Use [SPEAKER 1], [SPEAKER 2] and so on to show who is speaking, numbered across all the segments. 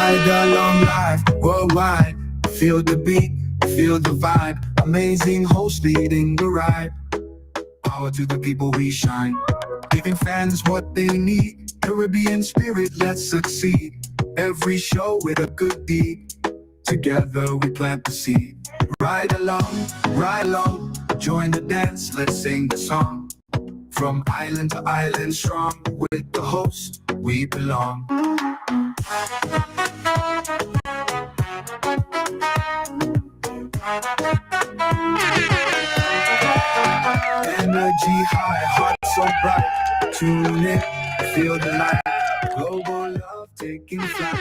[SPEAKER 1] Ride along live, worldwide. Feel the beat, feel the vibe. Amazing host leading the ride. Power to the people, we shine. Giving fans what they need. Caribbean spirit, let's succeed. Every show with a good deed. Together we plant the seed. Ride along, join the dance, let's sing the song. From island to island strong, with the host, we belong. Energy high, heart so bright. Tune in, feel the light. Global love taking flight.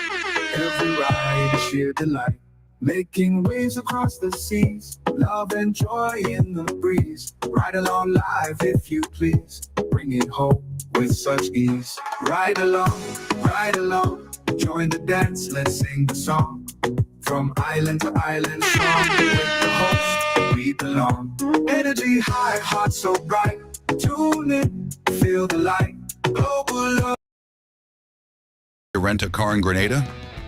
[SPEAKER 1] Every ride is sheer delight. Making waves across the seas. Love and joy in the breeze. Ride along live if you please. Bring it home with such ease. Ride along, join the dance, let's sing the song. From island to island strong, with the host, we belong. Energy high, heart so bright. Tune in, feel the light. Global love.
[SPEAKER 2] Rent a car in Grenada?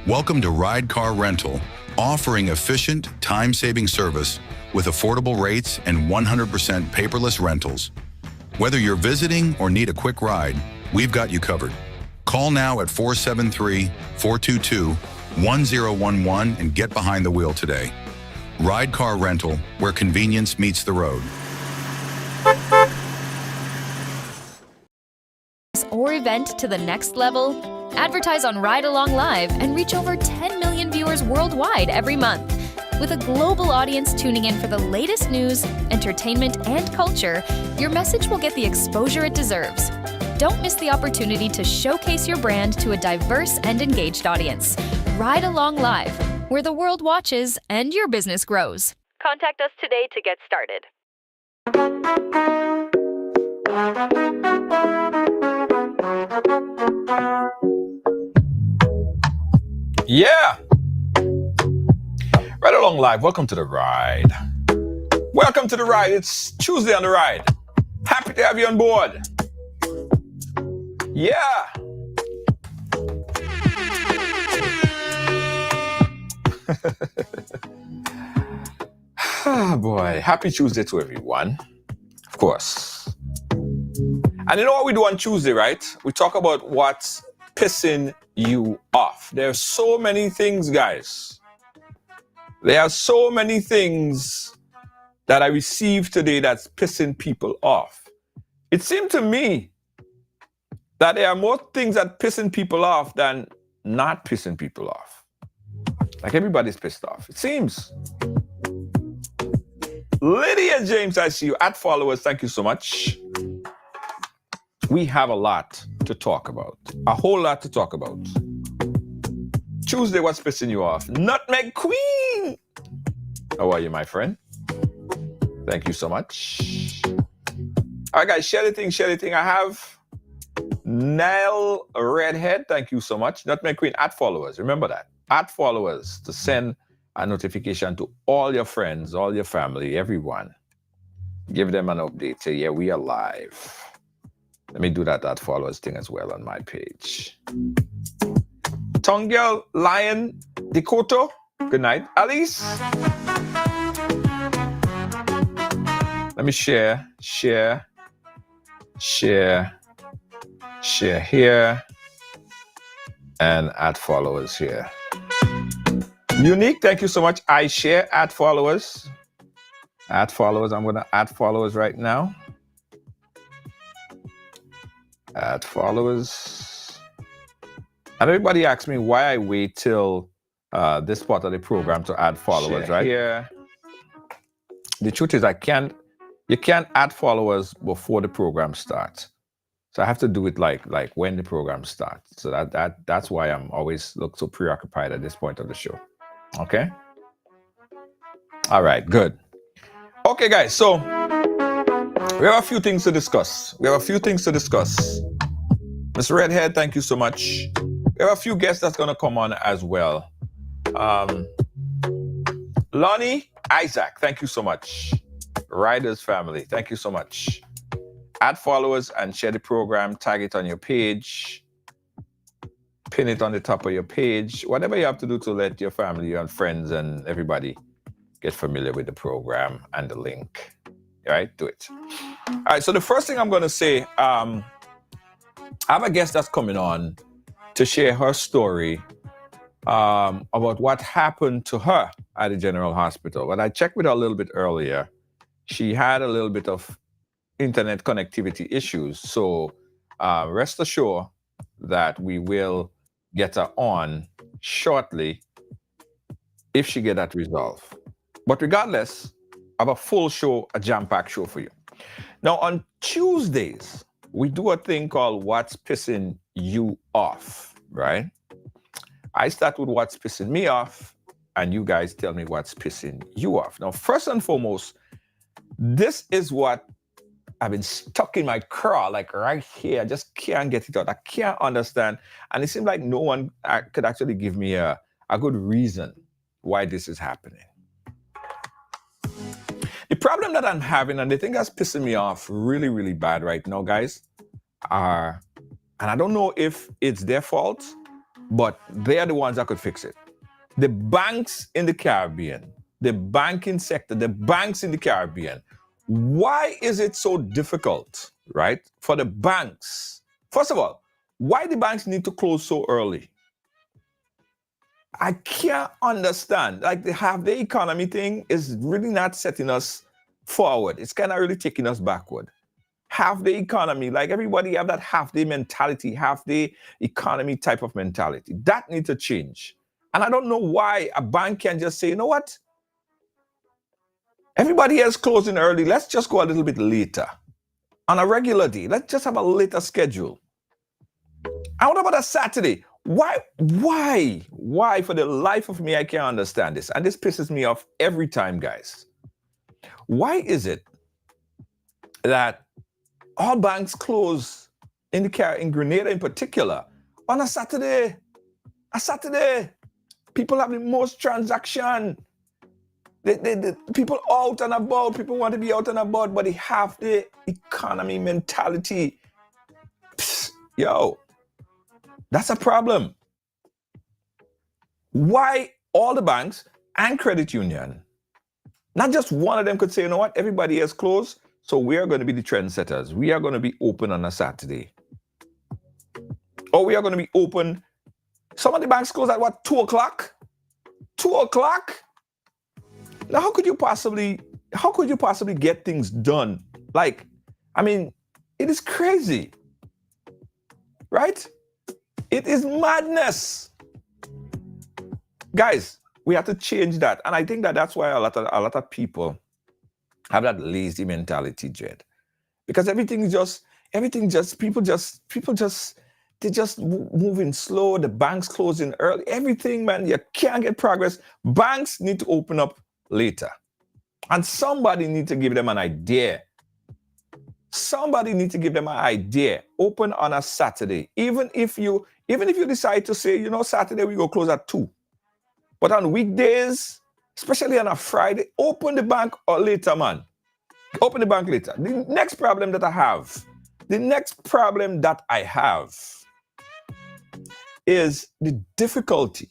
[SPEAKER 2] Welcome to Ride Car Rental, offering efficient, time-saving service with affordable rates and 100% paperless rentals. Whether you're visiting or need a quick ride, we've got you covered. Call now at 473-422-1011 and get behind the wheel today. Ride Car Rental, where convenience meets the road.
[SPEAKER 3] Or event to the next level? Advertise on Ride Along Live and reach over 10 million viewers worldwide every month. With a global audience tuning in for the latest news, entertainment, and culture, your message will get the exposure it deserves. Don't miss the opportunity to showcase your brand to a diverse and engaged audience. Ride Along Live, where the world watches and your business grows. Contact us today to get started.
[SPEAKER 4] Yeah. Ride Along Live. Welcome to the ride. Welcome to the ride. It's Tuesday on the ride. Happy to have you on board. Yeah. Ah, boy. Happy Tuesday to everyone. Of course. And you know what we do on Tuesday, right? We talk about what's pissing you off. There's so many things, guys. There are so many things that I received today that's pissing people off. It seemed to me that there are more things that pissing people off than not pissing people off. Like everybody's pissed off, it seems. Lydia James, I see you. @followers, thank you so much. We have a lot to talk about. A whole lot to talk about. Tuesday, what's pissing you off? Nutmeg Queen! How are you, my friend? Thank you so much. All right, guys, share the thing. I have Nell Redhead. Thank you so much. Nutmeg Queen, @followers. Remember that. @followers to send a notification to all your friends, all your family, everyone. Give them an update. Say, yeah, we are live. Let me do that @followers thing as well on my page. Tongue Girl Lion Dakota. Good night. Alice. Let me share here, and @followers here. Unique, thank you so much. I share @followers. @followers, I'm gonna @followers right now. @followers. And everybody asks me why I wait till this part of the program to add followers, right? Yeah. The truth is you can't add followers before the program starts. So I have to do it like when the program starts. So that's why I'm always look so preoccupied at this point of the show. Okay? All right, good. Okay, guys, so we have a few things to discuss. Miss Redhead, thank you so much. We have a few guests that's going to come on as well. Lonnie Isaac, thank you so much. Riders family, thank you so much. @followers and share the program. Tag it on your page. pin it on the top of your page, whatever you have to do to let your family and friends and everybody get familiar with the program and the link. All right, do it. All right, so the first thing I'm going to say, I have a guest that's coming on to share her story about what happened to her at the General Hospital. When I checked with her a little bit earlier, she had a little bit of internet connectivity issues. So rest assured that we will get her on shortly if she get that resolved. But regardless, I have a full show, a jam-packed show for you. Now on Tuesdays, we do a thing called What's Pissing You Off, right? I start with what's pissing me off, and you guys tell me what's pissing you off. Now, first and foremost, this is what I've been stuck in my craw, like right here. I just can't get it out. I can't understand. And it seems like no one could actually give me a good reason why this is happening. The problem that I'm having, and the thing that's pissing me off really, really bad right now, guys, are, and I don't know if it's their fault, but they are the ones that could fix it. The banks in the Caribbean, the banking sector, the banks in the Caribbean. Why is it so difficult, right, for the banks? First of all, why the banks need to close so early? I can't understand. Like the half day economy thing is really not setting us forward. It's kind of really taking us backward. Half day economy, like everybody have that half day mentality, half day economy type of mentality. That needs to change. And I don't know why a bank can just say, you know what? Everybody else closing early. Let's just go a little bit later. On a regular day, let's just have a later schedule. And what about a Saturday? Why for the life of me, I can't understand this. And this pisses me off every time, guys. Why is it that all banks close in Grenada in particular on a Saturday? A Saturday, people have the most transaction. The people out and about, people want to be out and about, but they have the economy mentality. Psst, yo, that's a problem. Why all the banks and credit union, not just one of them could say, you know what, everybody is closed, so we are going to be the trendsetters. We are going to be open on a Saturday. Or we are going to be open. Some of the banks close at what, 2 o'clock? 2 o'clock? Now, how could you possibly get things done? Like, I mean, it is crazy, right? It is madness. Guys, we have to change that. And I think that that's why a lot of people have that lazy mentality, Jed. Because everything just people just moving slow. The banks closing early. Everything, man, you can't get progress. Banks need to open up later. And somebody need to give them an idea. Somebody need to give them an idea. Open on a Saturday. Even if you decide to say, you know, Saturday we go close at 2. But on weekdays, especially on a Friday, open the bank later, man. Open the bank later. The next problem that I have is the difficulty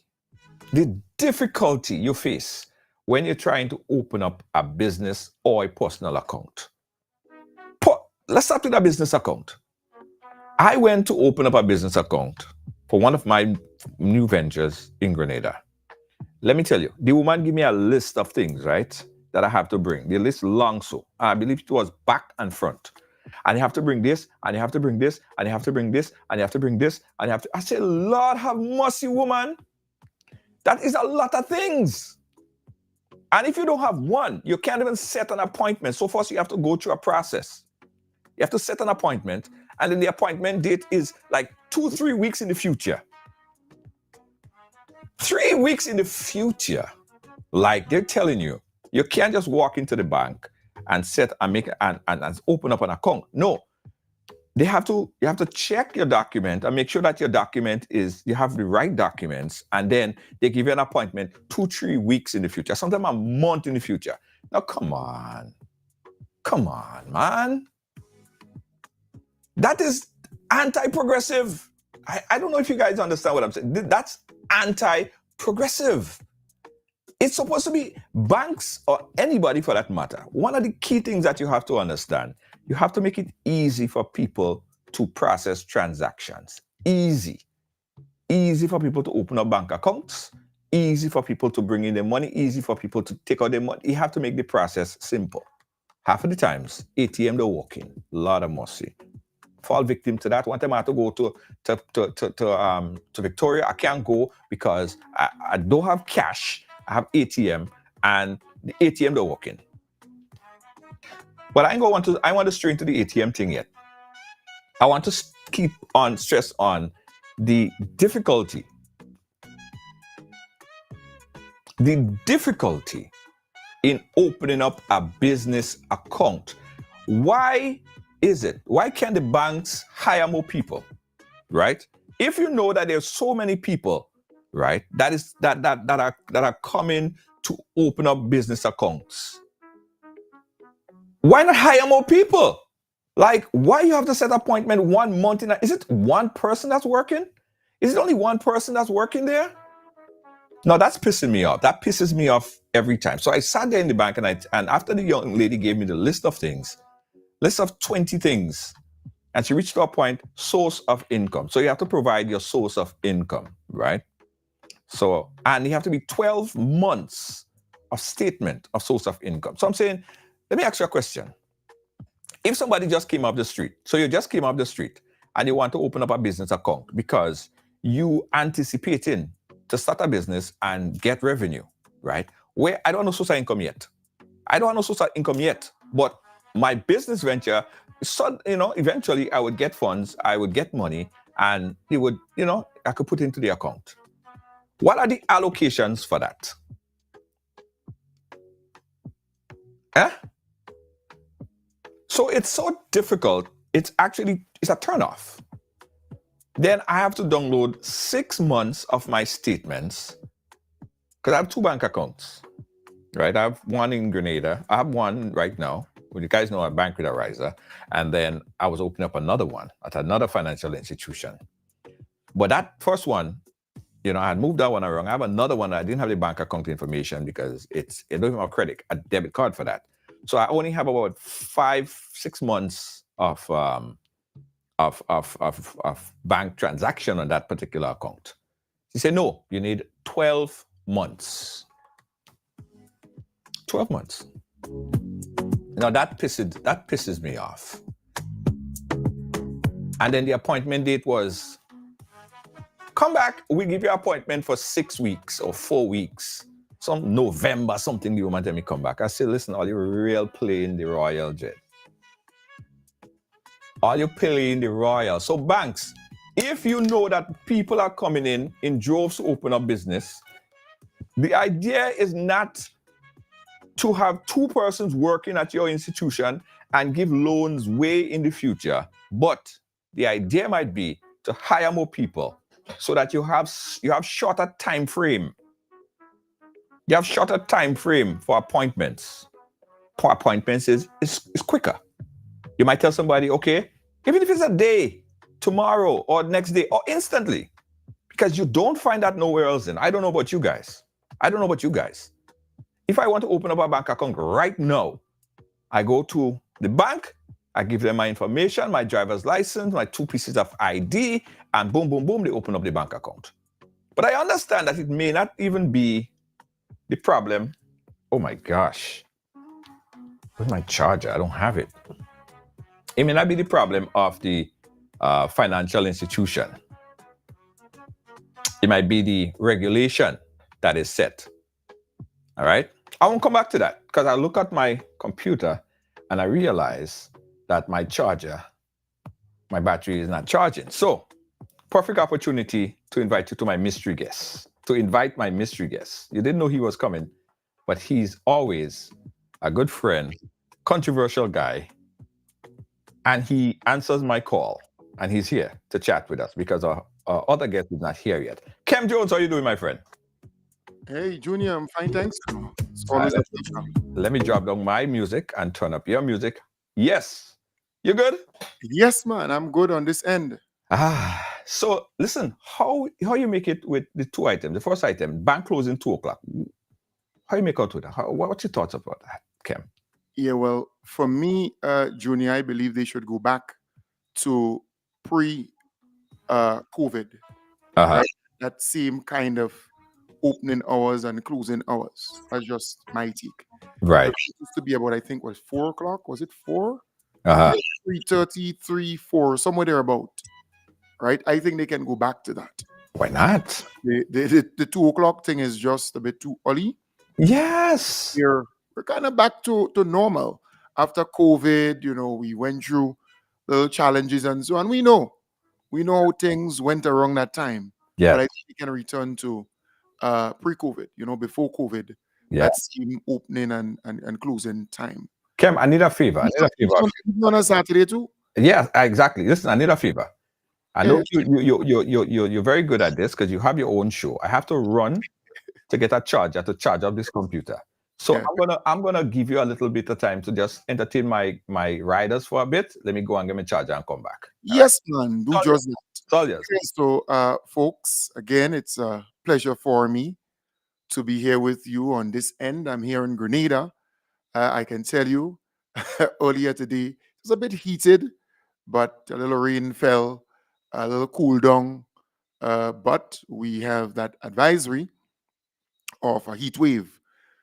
[SPEAKER 4] you face when you're trying to open up a business or a personal account. Let's start with a business account. I went to open up a business account for one of my new ventures in Grenada. Let me tell you, the woman gave me a list of things, right, that I have to bring. The list long so. I believe it was back and front. And you have to bring this, and you have to bring this, and you have to bring this, and you have to bring this, and you have to... I said, Lord have mercy, woman. That is a lot of things. And if you don't have one, you can't even set an appointment. So first you have to go through a process. You have to set an appointment, and then the appointment date is like 2-3 weeks in the future. 3 weeks in the future. Like they're telling you, you can't just walk into the bank and set and make and open up an account. No. You have to check your document and make sure that your document you have the right documents, and then they give you an appointment 2-3 weeks in the future, sometimes a month in the future. Now come on, man. That is anti-progressive. I don't know if you guys understand what I'm saying. That's anti-progressive. It's supposed to be banks or anybody for that matter. One of the key things that you have to understand, you have to make it easy for people to process transactions. Easy. Easy for people to open up bank accounts, easy for people to bring in their money, easy for people to take out their money. You have to make the process simple. Half of the times, ATM don't work in. Lot of mercy. Fall victim to that. One time I had to go to Victoria. I can't go because I don't have cash. I have ATM and the ATM don't work in. But I want to stray into the ATM thing yet. I want to keep on stress on the difficulty in opening up a business account. Why is it? Why can't the banks hire more people, right? If you know that there's so many people, right, that are coming to open up business accounts, why not hire more people? Like, why you have to set appointment 1 month in? Is it one person that's working? Is it only one person that's working there? No, that's pissing me off. That pisses me off every time. So I sat there in the bank and after the young lady gave me the list of 20 things, and she reached to a point, source of income. So you have to provide your source of income, right? So, and you have to be 12 months of statement of source of income. So I'm saying, let me ask you a question. If somebody just came up the street, so you just came up the street and you want to open up a business account because you anticipating to start a business and get revenue, right? Where I don't know source of income yet. But my business venture, so, eventually I would get funds, I would get money, and it would, I could put into the account. What are the allocations for that? So it's so difficult. It's a turnoff. Then I have to download 6 months of my statements because I have 2 bank accounts, right? I have one in Grenada. I have one right now. Well, you guys know I'm Bank with a Riser. And then I was opening up another one at another financial institution. But that first one, I had moved that one around. I have another one that I didn't have the bank account information because it don't even have a debit card for that. So I only have about 5-6 months of bank transaction on that particular account. She said, no, you need 12 months. 12 months. That pisses me off. And then the appointment date was, come back, we give you an appointment for 6 weeks or 4 weeks. Some November, something you want me come back. I said, listen, all you real playing the royal jet. All you playing the royal. So banks, if you know that people are coming in droves to open up business, the idea is not to have 2 persons working at your institution and give loans way in the future. But the idea might be to hire more people so that you have shorter time frame. You have shorter time frame for appointments. For appointments is quicker. You might tell somebody, okay, even if it's a day, tomorrow or next day or instantly, because you don't find that nowhere else. I don't know about you guys. If I want to open up a bank account right now, I go to the bank, I give them my information, my driver's license, my 2 pieces of ID, and boom, boom, boom, they open up the bank account. But I understand that it may not even be the problem. Oh my gosh. Where's my charger? I don't have it. It may not be the problem of the financial institution. It might be the regulation that is set. All right? I won't come back to that because I look at my computer and I realize that my battery is not charging. So, perfect opportunity to invite you to my mystery guest. You didn't know he was coming, but he's always a good friend, controversial guy, and he answers my call, and he's here to chat with us because our other guest is not here yet. Kem Jones, how are you doing, my friend?
[SPEAKER 5] Hey, Junior, I'm fine, thanks. It's always a pleasure.
[SPEAKER 4] Let me drop down my music and turn up your music. Yes. You good?
[SPEAKER 5] Yes, man, I'm good on this end.
[SPEAKER 4] So listen, how you make it with the two items? The first item, bank closing 2 o'clock. How you make out with that? What's your thoughts about that, Kim?
[SPEAKER 5] Yeah, well, for me, Junior, I believe they should go back to pre COVID, right? That same kind of opening hours and closing hours. That's just my take.
[SPEAKER 4] Right.
[SPEAKER 5] It used to be about, I think, was 4 o'clock. Was it 4?
[SPEAKER 4] Uh-huh.
[SPEAKER 5] 3:30, 3, 4, somewhere thereabout. Right? I think they can go back to that.
[SPEAKER 4] Why not?
[SPEAKER 5] The 2 o'clock thing is just a bit too early.
[SPEAKER 4] Yes.
[SPEAKER 5] We're kind of back to normal. After COVID, we went through little challenges and so on. We know how things went around that time.
[SPEAKER 4] Yeah.
[SPEAKER 5] But I think we can return to pre-COVID, before COVID.
[SPEAKER 4] Yeah.
[SPEAKER 5] That same opening and closing time.
[SPEAKER 4] Kim, I need a favor.
[SPEAKER 5] On a Saturday too?
[SPEAKER 4] Yeah, exactly. Listen, I need a favor. I know
[SPEAKER 5] Yeah.
[SPEAKER 4] you're very good at this because you have your own show. I have to run to get a charger to charge up this computer. So
[SPEAKER 5] Yeah.
[SPEAKER 4] I'm gonna give you a little bit of time to just entertain my riders for a bit. Let me go and get my charger and come back.
[SPEAKER 5] Yes, man. Do just that.
[SPEAKER 4] It's all yours.
[SPEAKER 5] Okay, so, folks, again, it's a pleasure for me to be here with you on this end. I'm here in Grenada. I can tell you, earlier today, it was a bit heated, but a little rain fell, a little cool down. But we have that advisory of a heat wave.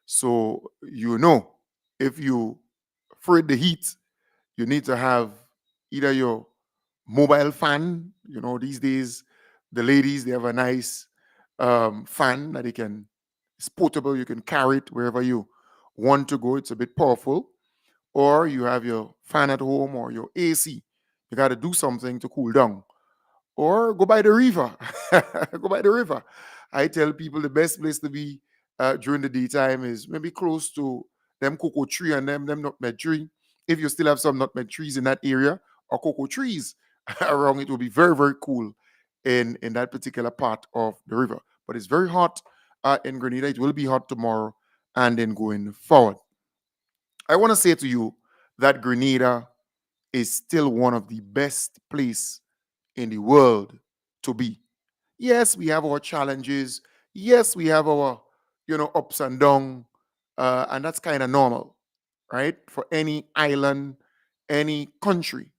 [SPEAKER 5] So, if you afraid the heat, you need to have either your mobile fan. These days, the ladies, they have a nice fan that it's portable. You can carry it wherever you want to go. It's a bit powerful. Or you have your fan at home or your AC. You got to do something to cool down. Or go by the river. Go by the river. I tell people the best place to be during the daytime is maybe close to them cocoa tree and them nutmeg tree. If you still have some nutmeg trees in that area or cocoa trees around, it will be very, very cool in that particular part of the river. But it's very hot in Grenada. It will be hot tomorrow and then going forward. I want to say to you that Grenada is still one of the best places in the world to be. Yes, we have our challenges. Yes, we have our, ups and downs, and that's kind of normal, right? For any island, any country.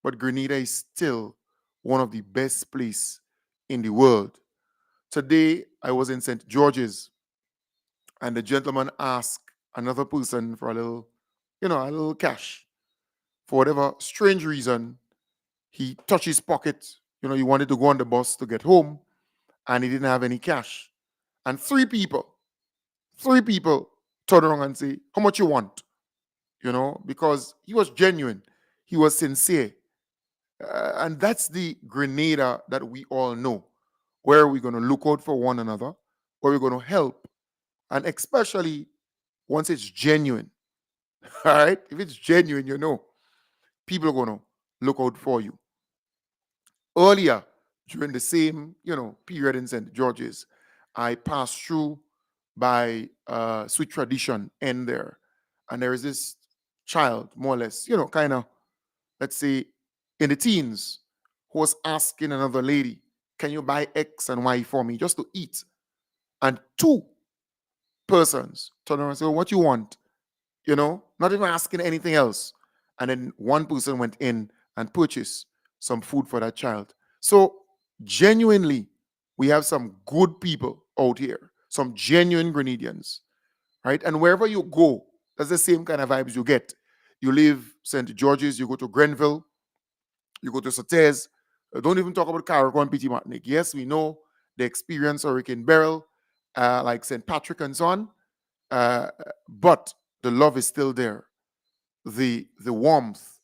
[SPEAKER 5] But Grenada is still one of the best places in the world. Today, I was in St. George's, and the gentleman asked another person for a little cash. For whatever strange reason, he touched his pocket. He wanted to go on the bus to get home, and he didn't have any cash. And three people turned around and say, "How much you want?" Because he was genuine, he was sincere, and that's the Grenada that we all know, where we're going to look out for one another, where we're going to help, and especially once it's genuine. All right, if it's genuine, people are going to look out for you. Earlier, during the same, period in St. George's, I passed through by Sweet Tradition in there. And there is this child, more or less, kind of, let's say, in the teens, who was asking another lady, "Can you buy X and Y for me just to eat?" And two persons turned around and said, "What you want?" Not even asking anything else. And then one person went in and purchased some food for that child. So genuinely, we have some good people out here, some genuine Grenadians, right? And wherever you go, that's the same kind of vibes you get. You leave St. George's, you go to Grenville, you go to Sotez. Don't even talk about Carriacou and Petit Martinique. Yes, we know the experience Hurricane Beryl, like St. Patrick and so on, but the love is still there. The warmth,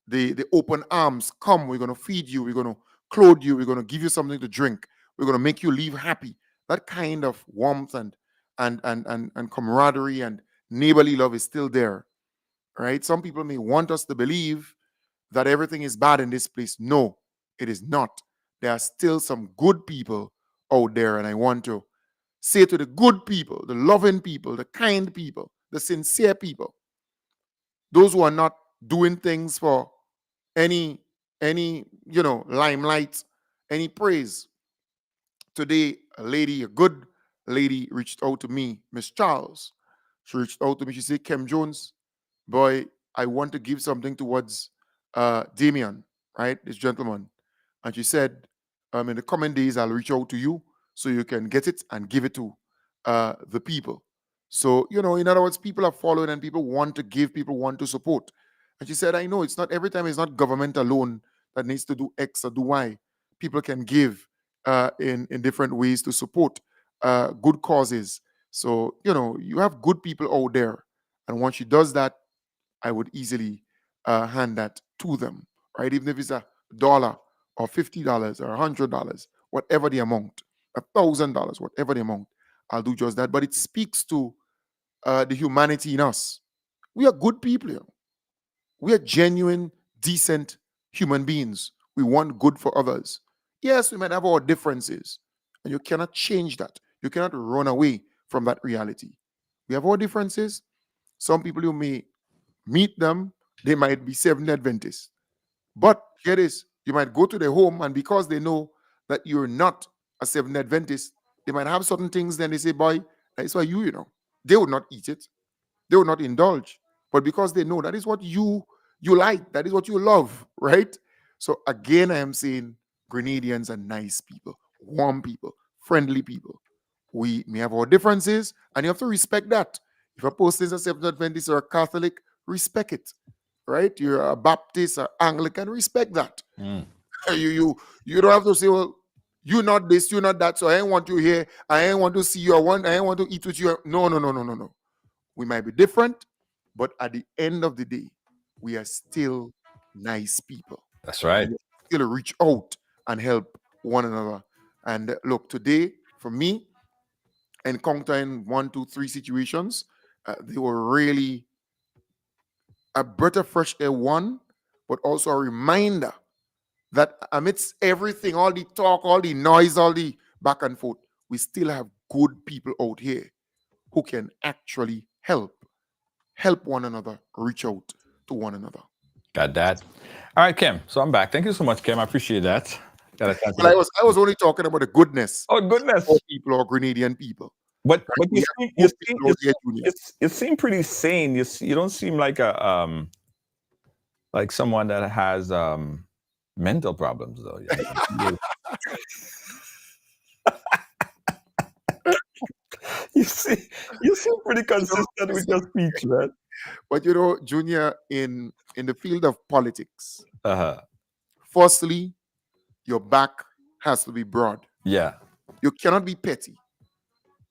[SPEAKER 5] the open arms. Come, we're going to feed you, we're going to clothe you, we're going to give you something to drink, we're going to make you leave happy. That kind of warmth and camaraderie and neighborly love is still there, right? Some people may want us to believe that everything is bad in this place. No, it is not. There are still some good people out there, and I want to say to the good people, the loving people, the kind people, the sincere people, those who are not doing things for any limelight, any praise. Today, a good lady reached out to me, Miss Charles. She reached out to me. She said, Kem Jones, boy, I want to give something towards Damien, right? This gentleman. And she said, in the coming days, I'll reach out to you so you can get it and give it to the people. So, in other words, people are following and people want to give, people want to support. And she said, I know it's not every time, it's not government alone that needs to do X or do Y. People can give in different ways to support good causes. So, you have good people out there. And once she does that, I would easily hand that to them, right? Even if it's $1 or $50 or $100, whatever the amount, $1,000, whatever the amount, I'll do just that. But it speaks to the humanity in us. We are good people. We are genuine, decent human beings. We want good for others. Yes, we might have our differences, and you cannot change that. You cannot run away from that reality. We have our differences. Some people, you may meet them, they might be Seventh Adventists. But here it is, you might go to their home, and because they know that you're not a Seventh Adventist, they might have certain things, then they say, boy, that's why they would not eat it. They would not indulge. But because they know that is what you like, that is what you love, right? So again, I am saying Grenadians are nice people, warm people, friendly people. We may have our differences, and you have to respect that. If a person is a Seventh Adventist or a Catholic, respect it, right? You're a Baptist or Anglican, respect that. You don't have to say, well, you're not this, you're not that, so I ain't want you here, I ain't want to see you, I ain't want to eat with you. No. We might be different, but at the end of the day, we are still nice people.
[SPEAKER 4] That's right.
[SPEAKER 5] We still reach out and help one another. And look, today, for me, encountering 1, 2, 3 situations, they were really a breath of fresh air, one, but also a reminder that amidst everything, all the talk, all the noise, all the back and forth, we still have good people out here who can actually help one another, reach out to one another.
[SPEAKER 4] Got that. All right, Kem. So I'm back. Thank you so much, Kem. I appreciate that.
[SPEAKER 5] Well, I was only talking about the goodness.
[SPEAKER 4] Oh, goodness.
[SPEAKER 5] Of people or Grenadian people.
[SPEAKER 4] But you seem pretty sane. You don't seem like a like someone that has mental problems, though. You seem pretty consistent with your speech, man.
[SPEAKER 5] But Junior, in the field of politics, firstly, your back has to be broad.
[SPEAKER 4] Yeah.
[SPEAKER 5] You cannot be petty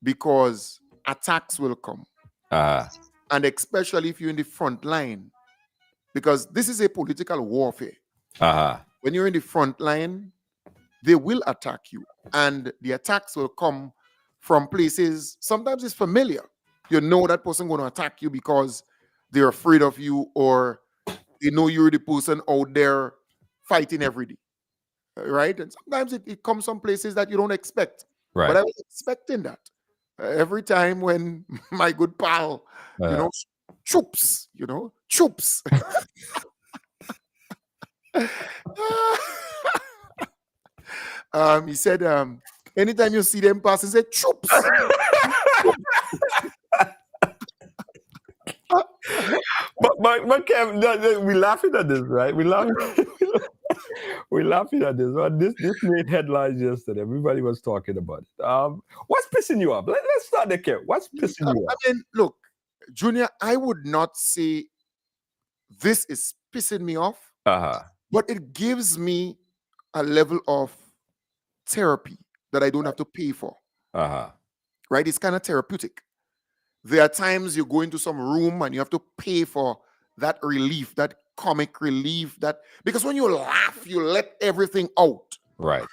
[SPEAKER 5] because attacks will come. And especially if you're in the front line, because this is a political warfare. When you're in the front line, they will attack you. And the attacks will come from places, sometimes it's familiar. You know that person going to attack you because they're afraid of you, or they know you're the person out there fighting every day. Right? And sometimes it comes from places that you don't expect.
[SPEAKER 4] Right.
[SPEAKER 5] But I was expecting that. Every time when my good pal, Choops. He said, anytime you see them pass, he said, Choops.
[SPEAKER 4] But Kev, we're laughing at this, right? We're laughing at this. Right? This made headlines yesterday. Everybody was talking about it. What's pissing you off? Let's start there, Kev. What's pissing you off?
[SPEAKER 5] I mean, look, Junior, I would not say this is pissing me off, but it gives me a level of therapy that I don't have to pay for. Right? It's kind of therapeutic. There are times you go into some room and you have to pay for that relief, that comic relief, because when you laugh, you let everything out.
[SPEAKER 4] Right.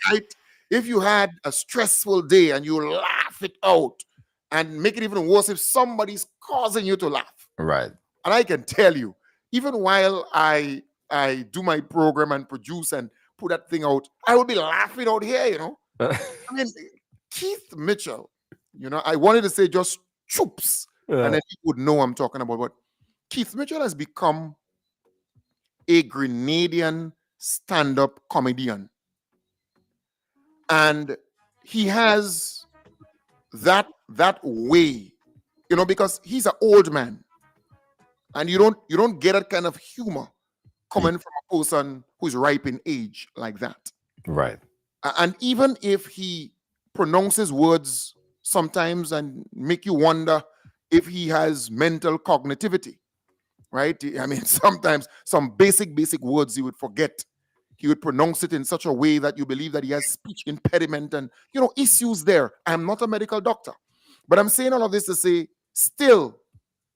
[SPEAKER 5] If you had a stressful day and you laugh it out, and make it even worse if somebody's causing you to laugh.
[SPEAKER 4] Right.
[SPEAKER 5] And I can tell you, even while I do my program and produce and put that thing out, I will be laughing out here, I mean, Keith Mitchell, I wanted to say just Choops, and then you would know I'm talking about. But Keith Mitchell has become a Grenadian stand-up comedian. And he has that way, because he's an old man, and you don't get that kind of humor coming from a person who's ripe in age like that.
[SPEAKER 4] Right.
[SPEAKER 5] And even if he pronounces words sometimes and make you wonder if he has mental cognitivity, right? I mean, sometimes some basic words he would forget. He would pronounce it in such a way that you believe that he has speech impediment and, issues there. I'm not a medical doctor, but I'm saying all of this to say, still,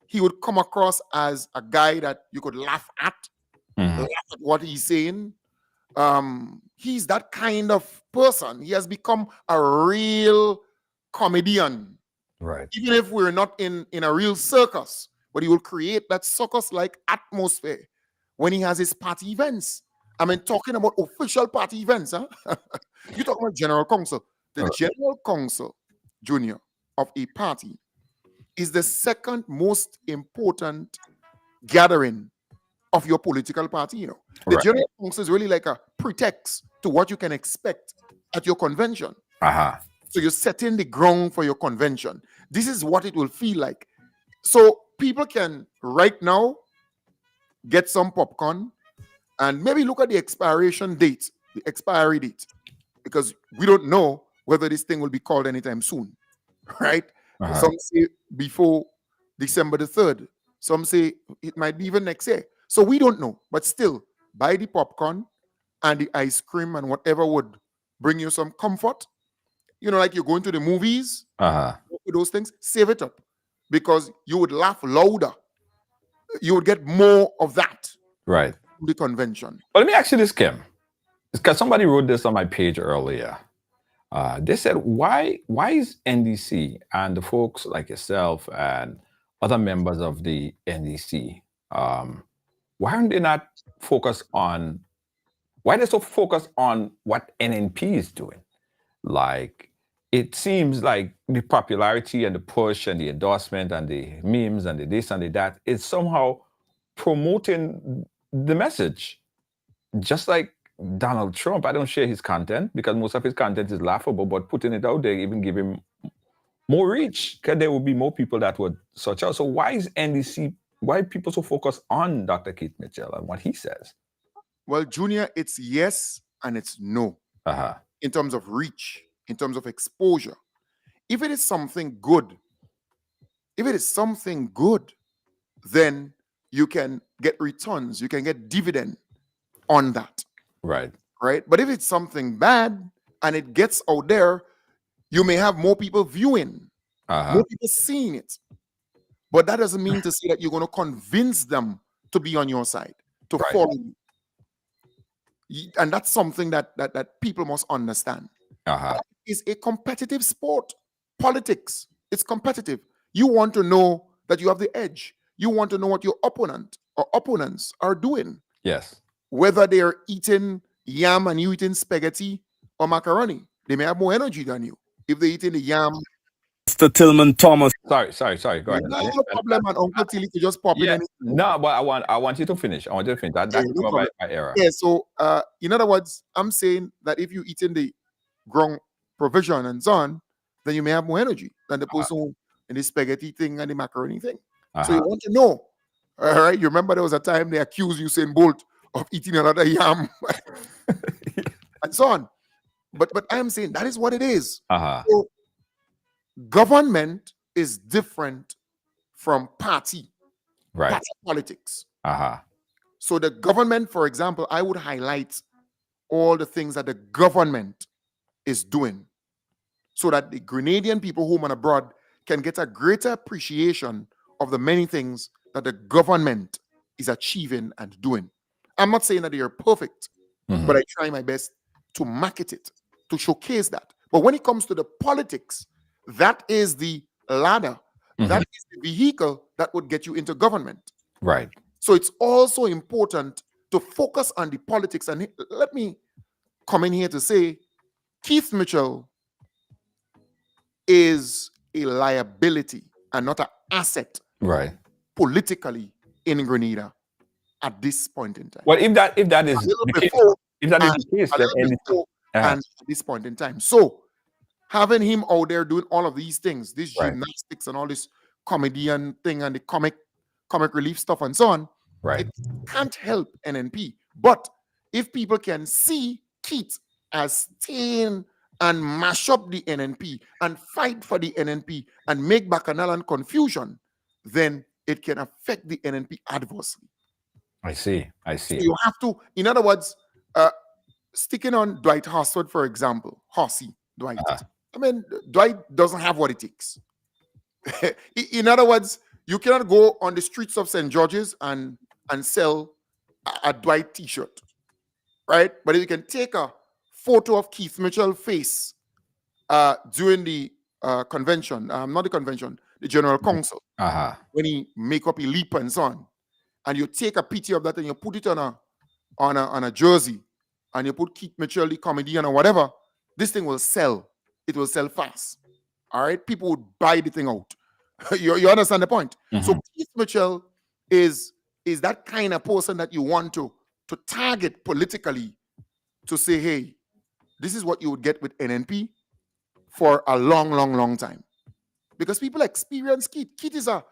[SPEAKER 5] he would come across as a guy that you could laugh at, laugh at what he's saying. He's that kind of person. He has become a real comedian.
[SPEAKER 4] Right.
[SPEAKER 5] Even if we're not in a real circus, but he will create that circus-like atmosphere when he has his party events. I mean, talking about official party events, huh? You're talking about General Council. The General Council, Junior, of a party is the second most important gathering of your political party. The General Council is really like a pretext to what you can expect at your convention. So you're setting the ground for your convention. This is what it will feel like. So people can right now get some popcorn and maybe look at the expiry date, because we don't know whether this thing will be called anytime soon, right? Some say before December the 3rd. Some say it might be even next year. So we don't know, but still, buy the popcorn and the ice cream and whatever would bring you some comfort. Like you're going to the movies, those things, save it up, because you would laugh louder. You would get more of that.
[SPEAKER 4] Right.
[SPEAKER 5] The convention.
[SPEAKER 4] Well, let me ask you this, Kim, because somebody wrote this on my page earlier. They said, why is NDC and the folks like yourself and other members of the NDC, why aren't they not focused on, why are they so focused on what NNP is doing? Like, it seems like the popularity and the push and the endorsement and the memes and the this and the that is somehow promoting the message. Just like Donald Trump, I don't share his content because most of his content is laughable, but putting it out there even give him more reach, because there will be more people that would search out. So why is NDC, why are people so focused on Dr. Keith Mitchell and what he says?
[SPEAKER 5] Well, Junior, it's yes and it's no. In terms of reach, in terms of exposure. If it is something good, then you can get returns, you can get dividend on that.
[SPEAKER 4] Right.
[SPEAKER 5] But if it's something bad and it gets out there, you may have more people viewing, more people seeing it. But that doesn't mean to say that you're going to convince them to be on your side, to follow you. And that's something that people must understand. It's a competitive sport. Politics, it's competitive. You want to know that you have the edge. You want to know what your opponent or opponents are doing.
[SPEAKER 4] Yes.
[SPEAKER 5] Whether they're eating yam and you eating spaghetti or macaroni, they may have more energy than you. If they're eating the yam.
[SPEAKER 6] Mr. Tillman Thomas.
[SPEAKER 4] Sorry. Go ahead.
[SPEAKER 5] No problem, and Uncle Tilly could just pop in.
[SPEAKER 4] No, but I want you to finish. I want you to finish. That's my error.
[SPEAKER 5] Yeah, so in other words, I'm saying that if you're eating the ground provision and so on, then you may have more energy than the person in the spaghetti thing and the macaroni thing. So you want to know. All right. You remember there was a time they accused Usain Bolt of eating another yam and so on. But I am saying that is what it is. So government is different from party politics. So the government, for example, I would highlight all the things that the government is doing so that the Grenadian people home and abroad can get a greater appreciation of the many things that the government is achieving and doing. I'm not saying that they are perfect, but I try my best to market it, to showcase that. But when it comes to the politics, that is the ladder, that is the vehicle that would get you into government.
[SPEAKER 4] Right.
[SPEAKER 5] So it's also important to focus on the politics. And let me come in here to say, Keith Mitchell is a liability and not an asset, politically in Grenada at this point in time.
[SPEAKER 4] Well, if that is the case, then
[SPEAKER 5] and at this point in time. So having him out there doing all of these things, this
[SPEAKER 4] Right.
[SPEAKER 5] gymnastics and all this comedian thing and the comic relief stuff and so on,
[SPEAKER 4] Right.
[SPEAKER 5] it can't help NNP. But if people can see Keith as staying and mash up the NNP and fight for the NNP and make bacchanal and confusion, then it can affect the NNP adversely.
[SPEAKER 4] I see.
[SPEAKER 5] So you have to, in other words, sticking on Dwight Horsford, for example, Horsey, Dwight. I mean, Dwight doesn't have what it takes. In other words, you cannot go on the streets of St. George's and sell a Dwight t-shirt, right? But if you can take a photo of Keith Mitchell's face during the convention, not the convention, the General Council, when he make up a leap and so on, and you take a picture of that and you put it on a jersey, and you put Keith Mitchell, the comedian or whatever, this thing will sell. It will sell fast. All right, people would buy the thing out. you understand the point? So Keith Mitchell is that kind of person that you want to target politically, to say, hey, this is what you would get with NNP for a long time, because people experience Keith. Keith is a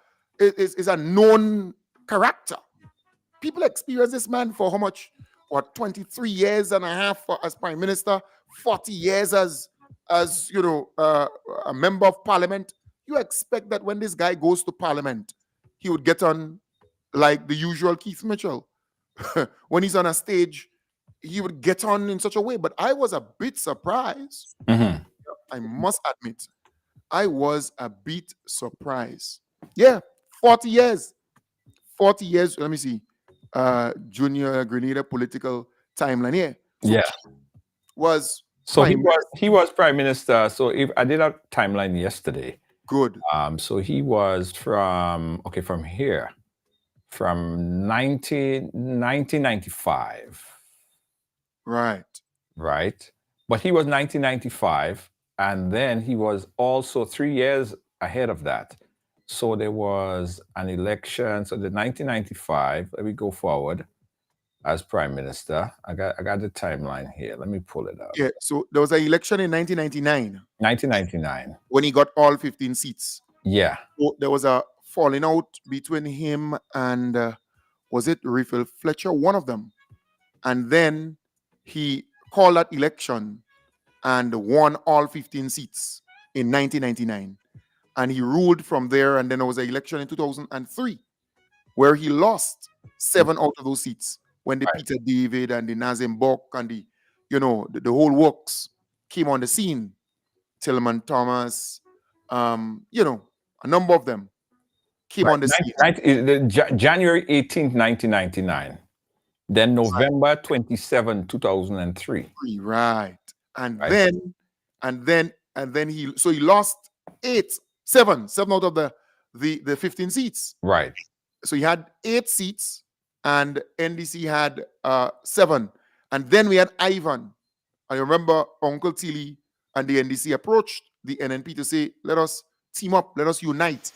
[SPEAKER 5] known character. People experience this man for how much? What, 23 years and a half as prime minister, 40 years as you know, a member of parliament. You expect that when this guy goes to parliament, he would get on like the usual Keith Mitchell. When he's on a stage, he would get on in such a way. But I was a bit surprised. I must admit, I was a bit surprised. Yeah, 40 years. 40 years. Let me see. Junior Grenada political timeline here. So
[SPEAKER 4] he was prime minister. So if I did a timeline yesterday.
[SPEAKER 5] Good.
[SPEAKER 4] So he was from here, from 1995.
[SPEAKER 5] Right.
[SPEAKER 4] But he was 1995, and then he was also 3 years ahead of that. So there was an election. So the 1995, let me go forward as prime minister. I got the timeline here. Let me pull it up.
[SPEAKER 5] Yeah, so there was an election in 1999.
[SPEAKER 4] 1999.
[SPEAKER 5] When he got all 15 seats.
[SPEAKER 4] Yeah.
[SPEAKER 5] So there was a falling out between him and, was it Raphael Fletcher? One of them. And then he called that election and won all 15 seats in 1999. And he ruled from there. And then there was an election in 2003 where he lost 7 out of those seats when the Peter David and the Nazim Bok and the whole works came on the scene. Tillman Thomas, a number of them came on the scene.
[SPEAKER 4] January 18th, 1999. Then November 27, 2003.
[SPEAKER 5] Right. And then he lost 7 out of the 15 seats.
[SPEAKER 4] Right.
[SPEAKER 5] So he had 8 seats and NDC had 7. And then we had Ivan. I remember Uncle Tilly and the NDC approached the NNP to say, let us team up, let us unite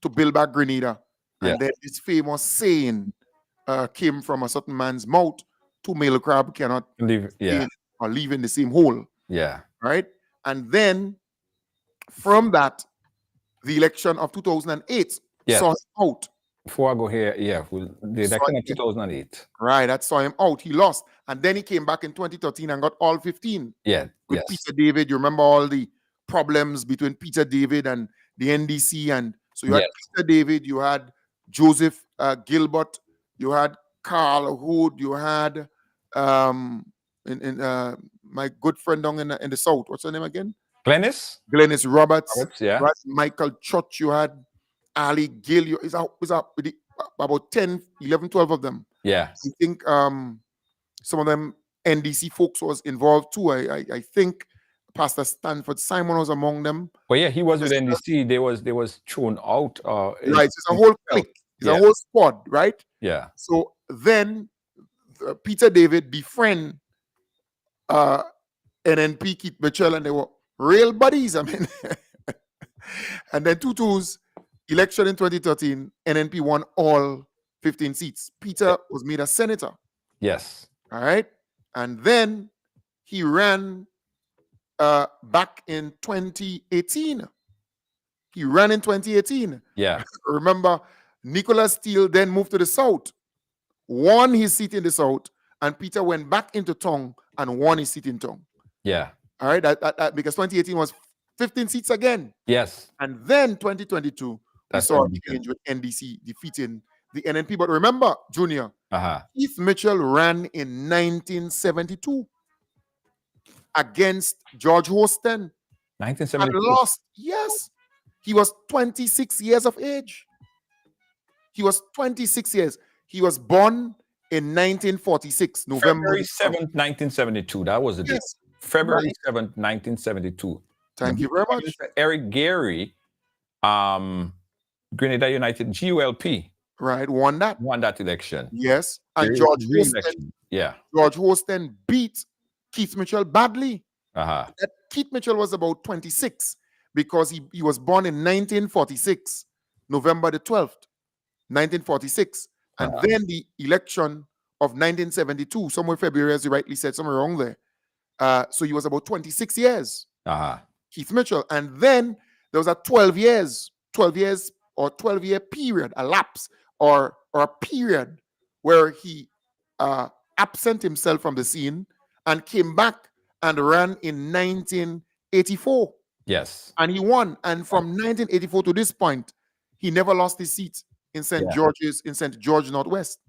[SPEAKER 5] to build back Grenada. And then this famous saying came from a certain man's mouth: 2 male crab cannot live in the same hole.
[SPEAKER 4] Yeah.
[SPEAKER 5] Right? And then from that, the election of 2008 saw him out.
[SPEAKER 4] Before I go here, the election of 2008.
[SPEAKER 5] Right, that saw him out. He lost. And then he came back in 2013 and got all 15. With Peter David. You remember all the problems between Peter David and the NDC. And so you had Peter David, you had Joseph Gilbert, you had Carl Hood, you had my good friend down in the south. What's her name again?
[SPEAKER 4] Glennis
[SPEAKER 5] Roberts.
[SPEAKER 4] Right?
[SPEAKER 5] Michael Church, you had Ali Gill, is about 10, 11, 12 of them.
[SPEAKER 4] Yeah.
[SPEAKER 5] I think some of them NDC folks was involved too. I think Pastor Stanford Simon was among them.
[SPEAKER 4] But yeah, he was with NDC. They was thrown out.
[SPEAKER 5] Right, it's a whole clique. It's a whole squad, right?
[SPEAKER 4] Yeah.
[SPEAKER 5] So then Peter David befriend NNP, Keith Mitchell, and they were real buddies. I mean, and then Tutu's election in 2013, NNP won all 15 seats. Peter was made a senator.
[SPEAKER 4] Yes.
[SPEAKER 5] All right. And then he ran back in 2018. He ran in 2018.
[SPEAKER 4] Yeah.
[SPEAKER 5] Remember, Nicholas Steele then moved to the South, won his seat in the South, and Peter went back into Tongue and won his seat in Tongue.
[SPEAKER 4] Yeah.
[SPEAKER 5] All right, that because 2018 was 15 seats again.
[SPEAKER 4] Yes.
[SPEAKER 5] And then 2022,
[SPEAKER 4] That's
[SPEAKER 5] we saw a
[SPEAKER 4] NDC.
[SPEAKER 5] change with NDC defeating the NNP. But remember, Junior,
[SPEAKER 4] Uh-huh.
[SPEAKER 5] Keith Mitchell ran in 1972 against George Hosten and
[SPEAKER 4] 1972.
[SPEAKER 5] lost. Yes, he was 26 years of age. He was 26 years. He was born in 1946, November
[SPEAKER 4] February 7th, 1972. That was the date.
[SPEAKER 5] Yes.
[SPEAKER 4] February
[SPEAKER 5] Right.
[SPEAKER 4] 7th, 1972.
[SPEAKER 5] Thank you very much.
[SPEAKER 4] Eric Gary, Grenada United GULP
[SPEAKER 5] Right, won that.
[SPEAKER 4] won that election.
[SPEAKER 5] Yes, and
[SPEAKER 4] Gary
[SPEAKER 5] George Hosten,
[SPEAKER 4] re-election. Yeah.
[SPEAKER 5] George Hosten beat Keith Mitchell badly.
[SPEAKER 4] Uh-huh.
[SPEAKER 5] Keith Mitchell was about 26 because he was born in 1946, November the 12th, 1946. And then the election of 1972, somewhere February, as you rightly said, somewhere wrong there. So he was about 26 years,
[SPEAKER 4] Uh-huh.
[SPEAKER 5] Keith Mitchell. And then there was a 12 years or 12-year period, a lapse or a period where he absent himself from the scene and came back and ran in 1984.
[SPEAKER 4] Yes.
[SPEAKER 5] And he won. And from 1984 to this point, he never lost his seat in St. George's, in St. George Northwest.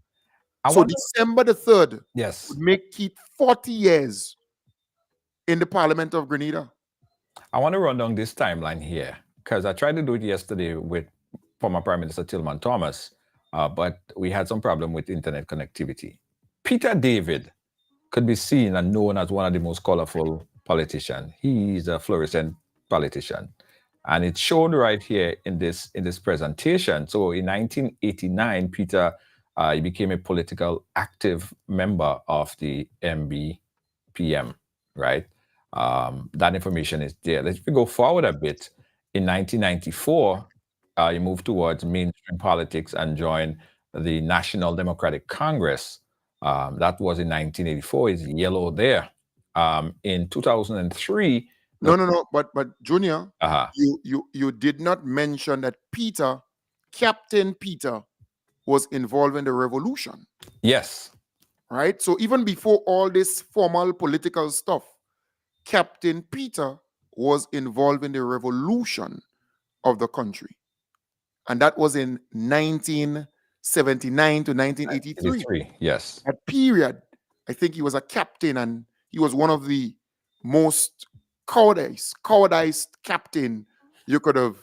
[SPEAKER 5] So December the 3rd
[SPEAKER 4] Yes.
[SPEAKER 5] would make Keith 40 years in the Parliament of Grenada.
[SPEAKER 4] I want to run down this timeline here because I tried to do it yesterday with former Prime Minister Tillman Thomas, but we had some problem with internet connectivity. Peter David could be seen and known as one of the most colorful politicians. He's a flourishing politician. And it's shown right here in this presentation. So in 1989, Peter he became a political active member of the MBPM, right? That information is there. Let's go forward a bit. In 1994, he moved towards mainstream politics and joined the National Democratic Congress. That was in 1984. Is yellow there. In 2003.
[SPEAKER 5] No. But Junior,
[SPEAKER 4] Uh-huh.
[SPEAKER 5] you did not mention that Captain Peter, was involved in the revolution.
[SPEAKER 4] Yes.
[SPEAKER 5] Right. So even before all this formal political stuff, Captain Peter was involved in the revolution of the country, and that was in 1979 to 1983.
[SPEAKER 4] 83, yes.
[SPEAKER 5] That period, I think he was a captain, and he was one of the most cowardized captain you could have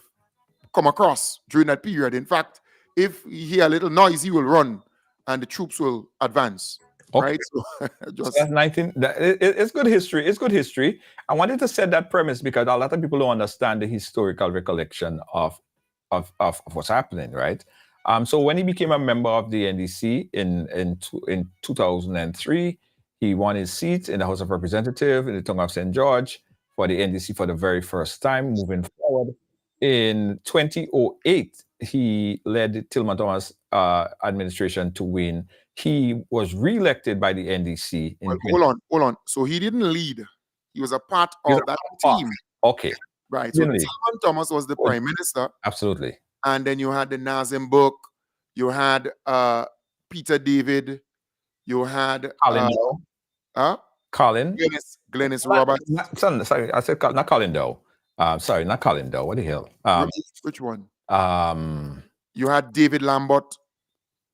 [SPEAKER 5] come across during that period. In fact, if he hear a little noise, he will run, and the troops will advance.
[SPEAKER 4] Okay.
[SPEAKER 5] Right? So
[SPEAKER 4] So that's 19. It's good history. It's good history. I wanted to set that premise because a lot of people don't understand the historical recollection of what's happening, right? So when he became a member of the NDC in 2003, he won his seat in the House of Representatives in the Tongue of St. George for the NDC for the very first time. Moving forward, in 2008, he led the Tillman Thomas administration to win. He was re-elected by the NDC.
[SPEAKER 5] Well, hold on. So he didn't lead. He was a part of that team.
[SPEAKER 4] Okay.
[SPEAKER 5] Right. So
[SPEAKER 4] Didn't lead.
[SPEAKER 5] Tillman Thomas was the prime minister.
[SPEAKER 4] Absolutely.
[SPEAKER 5] And then you had the Nazim Book. You had Peter David. You had
[SPEAKER 4] Colin Doe. Colin.
[SPEAKER 5] Glennis Roberts.
[SPEAKER 4] Sorry, I said not Colin Doe. Sorry, not Colin Doe. What the hell?
[SPEAKER 5] Which one?
[SPEAKER 4] Go
[SPEAKER 5] You had David Lambert.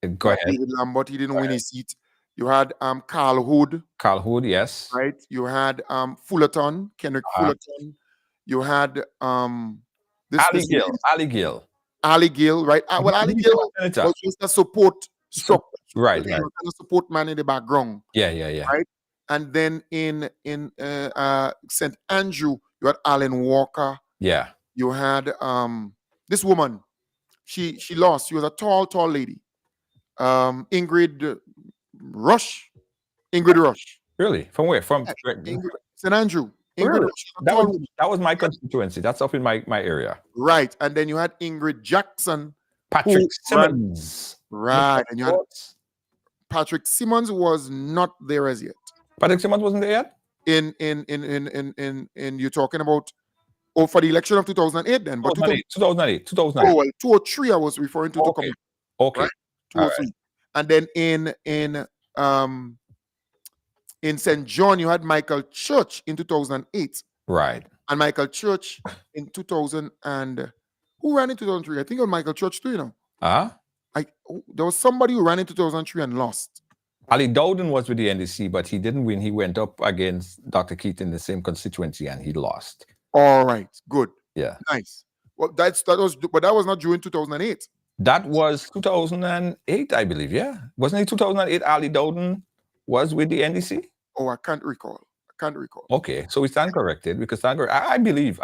[SPEAKER 4] ahead.
[SPEAKER 5] David Lambert, he didn't win his seat. You had Carl Hood.
[SPEAKER 4] Carl Hood, yes.
[SPEAKER 5] Right. You had Fullerton, Kendrick Fullerton. You had
[SPEAKER 4] Ali Gill.
[SPEAKER 5] Ali Gill, right? Well, Ali Gill was just a support structure.
[SPEAKER 4] Right.
[SPEAKER 5] He was a support man in the background.
[SPEAKER 4] Yeah.
[SPEAKER 5] Right. And then in St. Andrew, you had Alan Walker.
[SPEAKER 4] Yeah.
[SPEAKER 5] You had this woman. She lost. She was a tall lady. Ingrid Rush.
[SPEAKER 4] Really? From where? From
[SPEAKER 5] St. Andrew.
[SPEAKER 4] Really?
[SPEAKER 5] Rush,
[SPEAKER 4] that was my constituency. That's up in my area.
[SPEAKER 5] Right. And then you had Ingrid Jackson.
[SPEAKER 4] Patrick Simmons.
[SPEAKER 5] Right. And you had Patrick Simmons was not there as yet.
[SPEAKER 4] Patrick Simmons wasn't there yet?
[SPEAKER 5] in you're talking about for the election of 2008 then, but
[SPEAKER 4] 2008.
[SPEAKER 5] oh well, 203 I was referring to
[SPEAKER 4] Okay.
[SPEAKER 5] come
[SPEAKER 4] Okay.
[SPEAKER 5] right?
[SPEAKER 4] All
[SPEAKER 5] 203. And then in St. John you had Michael Church in 2008,
[SPEAKER 4] Right.
[SPEAKER 5] and Michael Church in 2000 and who ran in 2003? I think it was Michael Church too, you know. There was somebody who ran in 2003 and lost.
[SPEAKER 4] Ali Dowden was with the NDC, but he didn't win. He went up against Dr. Keith in the same constituency and he lost.
[SPEAKER 5] All right, good.
[SPEAKER 4] Yeah.
[SPEAKER 5] Nice. Well, that was not during 2008.
[SPEAKER 4] That was 2008, I believe. Yeah. Wasn't it 2008 Ali Dowden was with the NDC?
[SPEAKER 5] Oh, I can't recall.
[SPEAKER 4] Okay. So we stand corrected because I believe.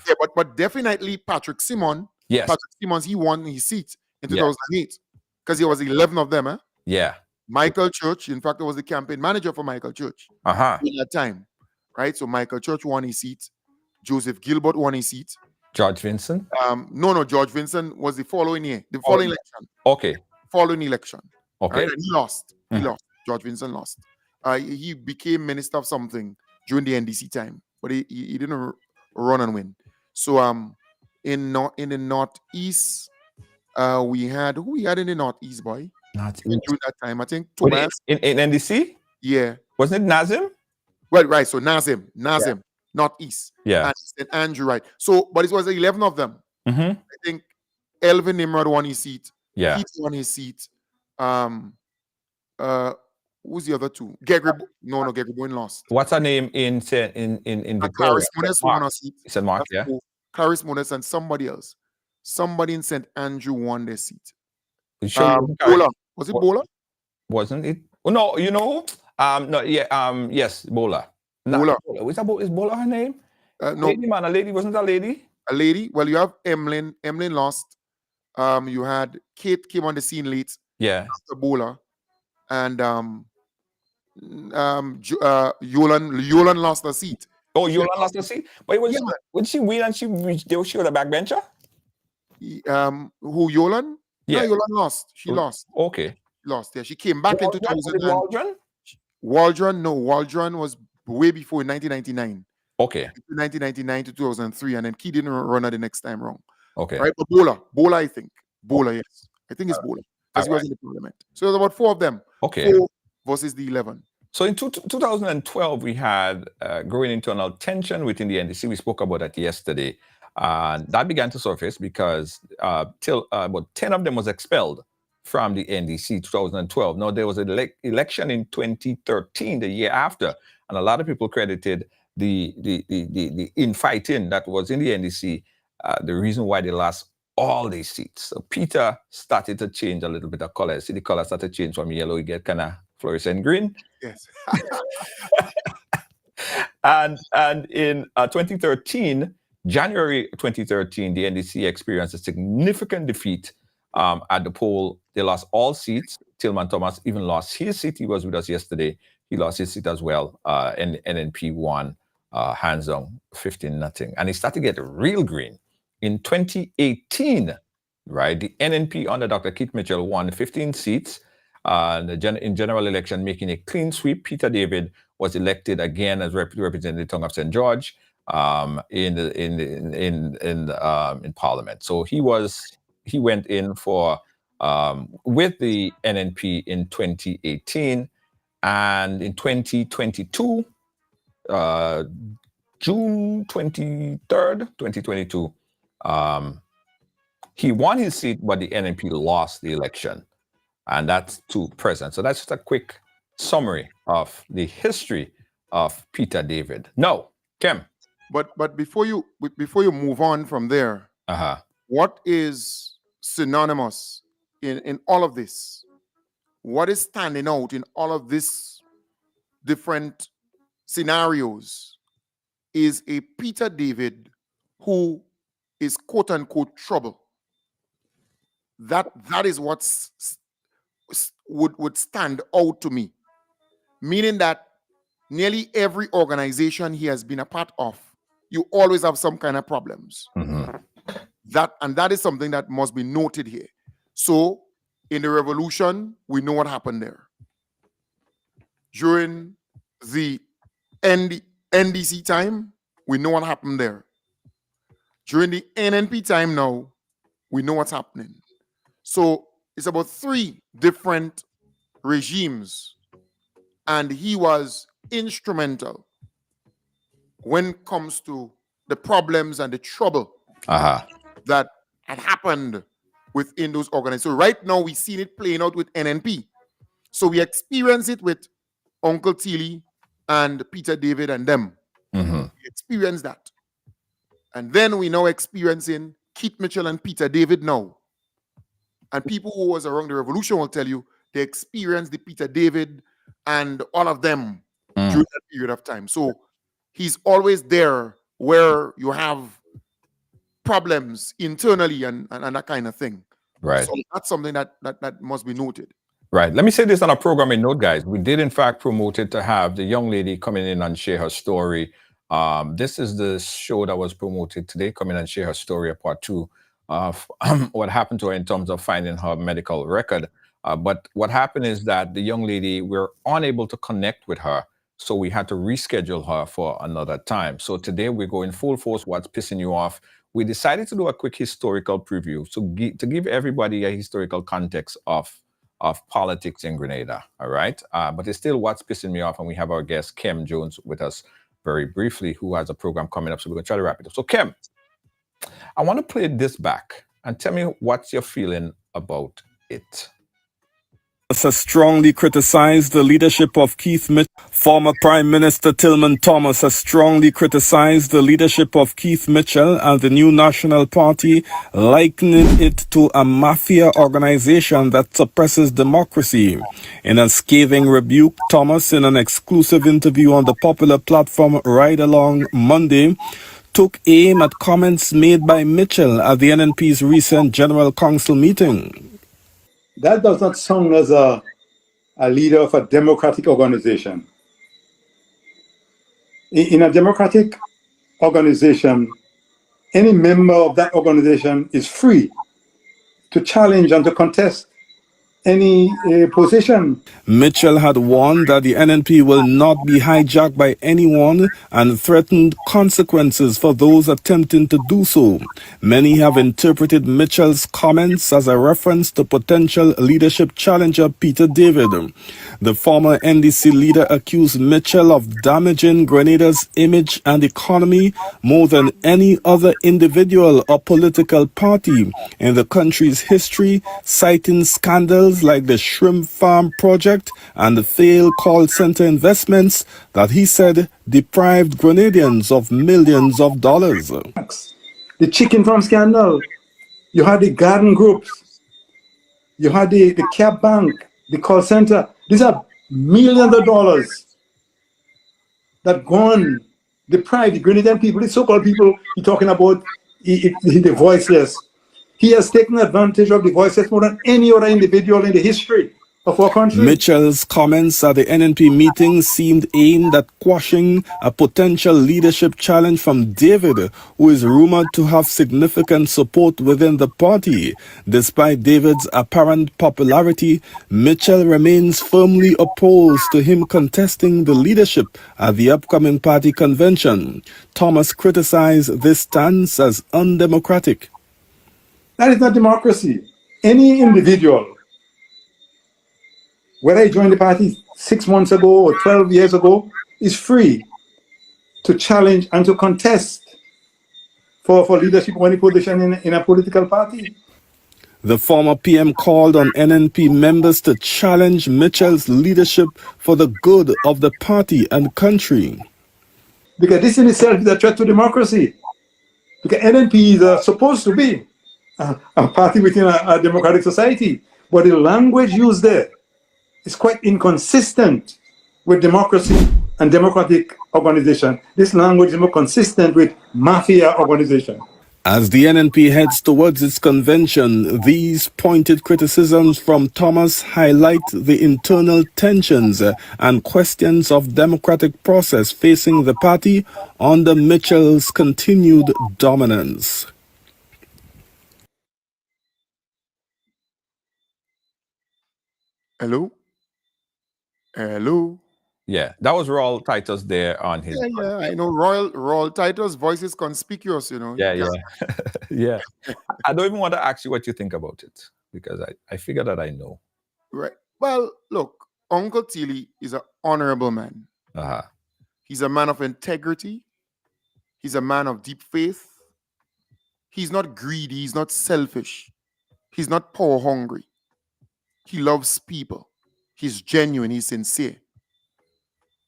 [SPEAKER 5] Yeah, but definitely Patrick Simon.
[SPEAKER 4] Yes.
[SPEAKER 5] Patrick Simmons, he won his seat in 2008 because he was 11 of them.
[SPEAKER 4] Yeah.
[SPEAKER 5] Michael Church, in fact, I was the campaign manager for Michael Church in that time, right? So Michael Church won his seat. Joseph Gilbert won his seat.
[SPEAKER 4] George Vincent?
[SPEAKER 5] No, George Vincent was the following year, the following election.
[SPEAKER 4] Okay.
[SPEAKER 5] Following election.
[SPEAKER 4] Okay.
[SPEAKER 5] Right? And he lost. He lost. George Vincent lost. He became minister of something during the NDC time, but he didn't run and win. So in the Northeast, we had who we had in the Northeast, boy. During that time, I think Thomas
[SPEAKER 4] in NDC.
[SPEAKER 5] Yeah,
[SPEAKER 4] wasn't it Nazim?
[SPEAKER 5] Well, right. So Nazim, Northeast.
[SPEAKER 4] Yeah,
[SPEAKER 5] and St. Andrew, right? So, but it was 11 of them. I think Elvin Nimrod won his seat.
[SPEAKER 4] Yeah,
[SPEAKER 5] Keith won his seat. Who's the other two? Gregory Bowen lost.
[SPEAKER 4] What's her name in Victoria?
[SPEAKER 5] Clarice Modest won a seat.
[SPEAKER 4] St. Mark, yeah.
[SPEAKER 5] Clarice Modest and somebody else. Somebody in St. Andrew won their seat.
[SPEAKER 4] Bola.
[SPEAKER 5] Was it Bola?
[SPEAKER 4] Wasn't it? Oh, no, you know. No, yeah. Yes, Bola.
[SPEAKER 5] Bola.
[SPEAKER 4] Is Bola her name?
[SPEAKER 5] No.
[SPEAKER 4] Lady, man, a lady. Wasn't a lady?
[SPEAKER 5] A lady. Well, you have Emlyn. Emlyn lost. You had Kate came on the scene late.
[SPEAKER 4] Yeah.
[SPEAKER 5] After Bola, and Yolan lost a seat.
[SPEAKER 4] Oh, Yolan lost a seat. But when she win and she was a backbencher?
[SPEAKER 5] Who Yolan?
[SPEAKER 4] Yeah,
[SPEAKER 5] no, Yolan lost. She lost.
[SPEAKER 4] Okay.
[SPEAKER 5] Lost. Yeah, she came back in 2000.
[SPEAKER 4] Waldron?
[SPEAKER 5] Waldron, no. Waldron was way before in 1999.
[SPEAKER 4] Okay.
[SPEAKER 5] 1999 to 2003, and then Key didn't run her the next time wrong.
[SPEAKER 4] Okay.
[SPEAKER 5] Right, but Bola, I think. Bola, yes. I think it's Bola. Because he was in the parliament. So there's about 4 of them.
[SPEAKER 4] Okay.
[SPEAKER 5] 4 versus the 11.
[SPEAKER 4] So in 2012, we had growing internal tension within the NDC. We spoke about that yesterday. That began to surface because till about 10 of them was expelled from the NDC 2012. Now, there was an election in 2013, the year after, and a lot of people credited the infighting that was in the NDC, the reason why they lost all these seats. So Peter started to change a little bit of color. See, the color started to change from yellow, you get kind of fluorescent green.
[SPEAKER 5] Yes.
[SPEAKER 4] and in 2013, January 2013, the NDC experienced a significant defeat at the poll. They lost all seats. Tillman Thomas even lost his seat. He was with us yesterday. He lost his seat as well. And NNP won hands down 15-0. And he started to get real green. In 2018, right, the NNP under Dr. Keith Mitchell won 15 seats in general election, making a clean sweep. Peter David was elected again as representing the Tongue of St. George in Parliament. So he went in for with the NNP in 2018, and in 2022, June 23rd, 2022, he won his seat, but the NNP lost the election, and that's to present. So that's just a quick summary of the history of Peter David. No, Kim.
[SPEAKER 5] But before you move on from there, what is synonymous in all of this? What is standing out in all of these different scenarios is a Peter David who is quote unquote trouble. That is what would stand out to me, meaning that nearly every organization he has been a part of, you always have some kind of problems. That is something that must be noted here. So in the revolution, we know what happened there. During the NDC time, we know what happened there. During the NNP time now, we know what's happening. So it's about 3 different regimes, and he was instrumental when it comes to the problems and the trouble that had happened within those organizations. So right now, we've seen it playing out with NNP. So we experience it with Uncle Tilly and Peter David and them. We experience that. And then we now experiencing Keith Mitchell and Peter David now. And people who was around the revolution will tell you they experienced the Peter David and all of them during that period of time. So he's always there where you have problems internally and that kind of thing.
[SPEAKER 4] Right.
[SPEAKER 5] So that's something that must be noted.
[SPEAKER 4] Right. Let me say this on a programming note, guys. We did, in fact, promote it to have the young lady coming in and share her story. This is the show that was promoted today, come in and share her story, a part 2 of what happened to her in terms of finding her medical record. But what happened is that the young lady, we're unable to connect with her. So we had to reschedule her for another time. So today we're going full force, what's pissing you off. We decided to do a quick historical preview to give everybody a historical context of politics in Grenada, all right? But it's still what's pissing me off, and we have our guest, Kem Jones, with us very briefly, who has a program coming up, so we're gonna try to wrap it up. So Kem, I wanna play this back, and tell me what's your feeling about it.
[SPEAKER 6] Has strongly criticized the leadership of Keith Mitchell. Former Prime Minister Tillman Thomas has strongly criticized the leadership of Keith Mitchell and the New National Party, likening it to a mafia organization that suppresses democracy. In a scathing rebuke, Thomas, in an exclusive interview on the popular platform Ride Along Monday, took aim at comments made by Mitchell at the NNP's recent General Council meeting.
[SPEAKER 7] That does not sound as a leader of a democratic organization. In a democratic organization, any member of that organization is free to challenge and to contest any position.
[SPEAKER 6] Mitchell had warned that the NNP will not be hijacked by anyone and threatened consequences for those attempting to do so. Many have interpreted Mitchell's comments as a reference to potential leadership challenger Peter David. The former NDC leader accused Mitchell of damaging Grenada's image and economy more than any other individual or political party in the country's history, citing scandals like the shrimp farm project and the failed call center investments that he said deprived Grenadians of millions of dollars.
[SPEAKER 7] The chicken farm scandal, you had the garden groups, you had the Cap Bank, the call center. These are millions of dollars that gone, deprived the Grenadian people, the so-called people you're talking about, the voiceless. He has taken advantage of the voices more than any other individual in the history of our country.
[SPEAKER 6] Mitchell's comments at the NNP meeting seemed aimed at quashing a potential leadership challenge from David, who is rumored to have significant support within the party. Despite David's apparent popularity, Mitchell remains firmly opposed to him contesting the leadership at the upcoming party convention. Thomas criticized this stance as undemocratic.
[SPEAKER 7] That is not democracy. Any individual, whether he joined the party 6 months ago or 12 years ago, is free to challenge and to contest for leadership or any position in a political party.
[SPEAKER 6] The former PM called on NNP members to challenge Mitchell's leadership for the good of the party and country.
[SPEAKER 7] Because this in itself is a threat to democracy. Because NNP is supposed to be a party within a democratic society. But the language used there is quite inconsistent with democracy and democratic organization. This language is more consistent with mafia organization.
[SPEAKER 6] As the NNP heads towards its convention, these pointed criticisms from Thomas highlight the internal tensions and questions of democratic process facing the party under Mitchell's continued dominance.
[SPEAKER 5] Hello? Hello?
[SPEAKER 4] Yeah, that was Royal Titus there on his.
[SPEAKER 5] Yeah, I know. Royal Titus' voice is conspicuous, you know.
[SPEAKER 4] Yeah,
[SPEAKER 5] You
[SPEAKER 4] yeah, yeah. I don't even want to ask you what you think about it because I figure that I know.
[SPEAKER 5] Right. Well, look, Uncle Tilly is an honorable man.
[SPEAKER 4] Uh-huh.
[SPEAKER 5] He's a man of integrity. He's a man of deep faith. He's not greedy. He's not selfish. He's not power hungry. He loves people. He's genuine. He's sincere.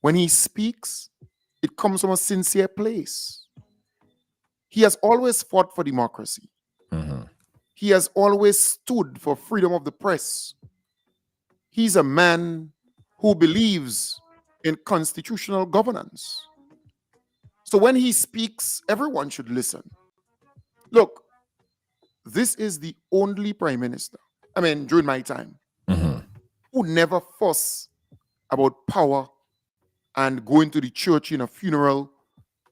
[SPEAKER 5] When he speaks, it comes from a sincere place. He has always fought for democracy.
[SPEAKER 4] Mm-hmm.
[SPEAKER 5] He has always stood for freedom of the press. He's a man who believes in constitutional governance. So when he speaks, everyone should listen. Look, this is the only prime minister, during my time,
[SPEAKER 4] Mm-hmm.
[SPEAKER 5] who never fuss about power and going to the church in a funeral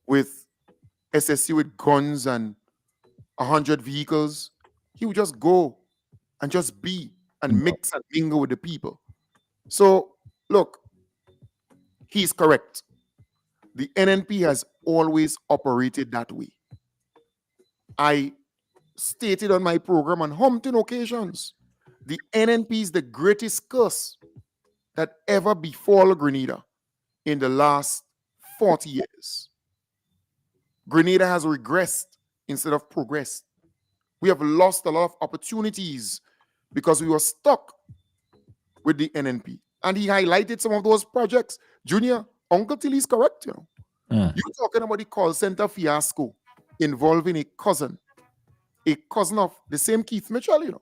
[SPEAKER 5] with SSC with guns and 100 vehicles. He would just go and just be and mix and mingle with the people. So, look, he's correct. The NNP has always operated that way. I stated on my program on umpteen occasions, the NNP is the greatest curse that ever befall Grenada in the last 40 years. Grenada has regressed instead of progressed. We have lost a lot of opportunities because we were stuck with the NNP. And he highlighted some of those projects. Junior, Uncle Tilly is correct, you know. You're talking about the call center fiasco involving a cousin of the same Keith Mitchell, you know.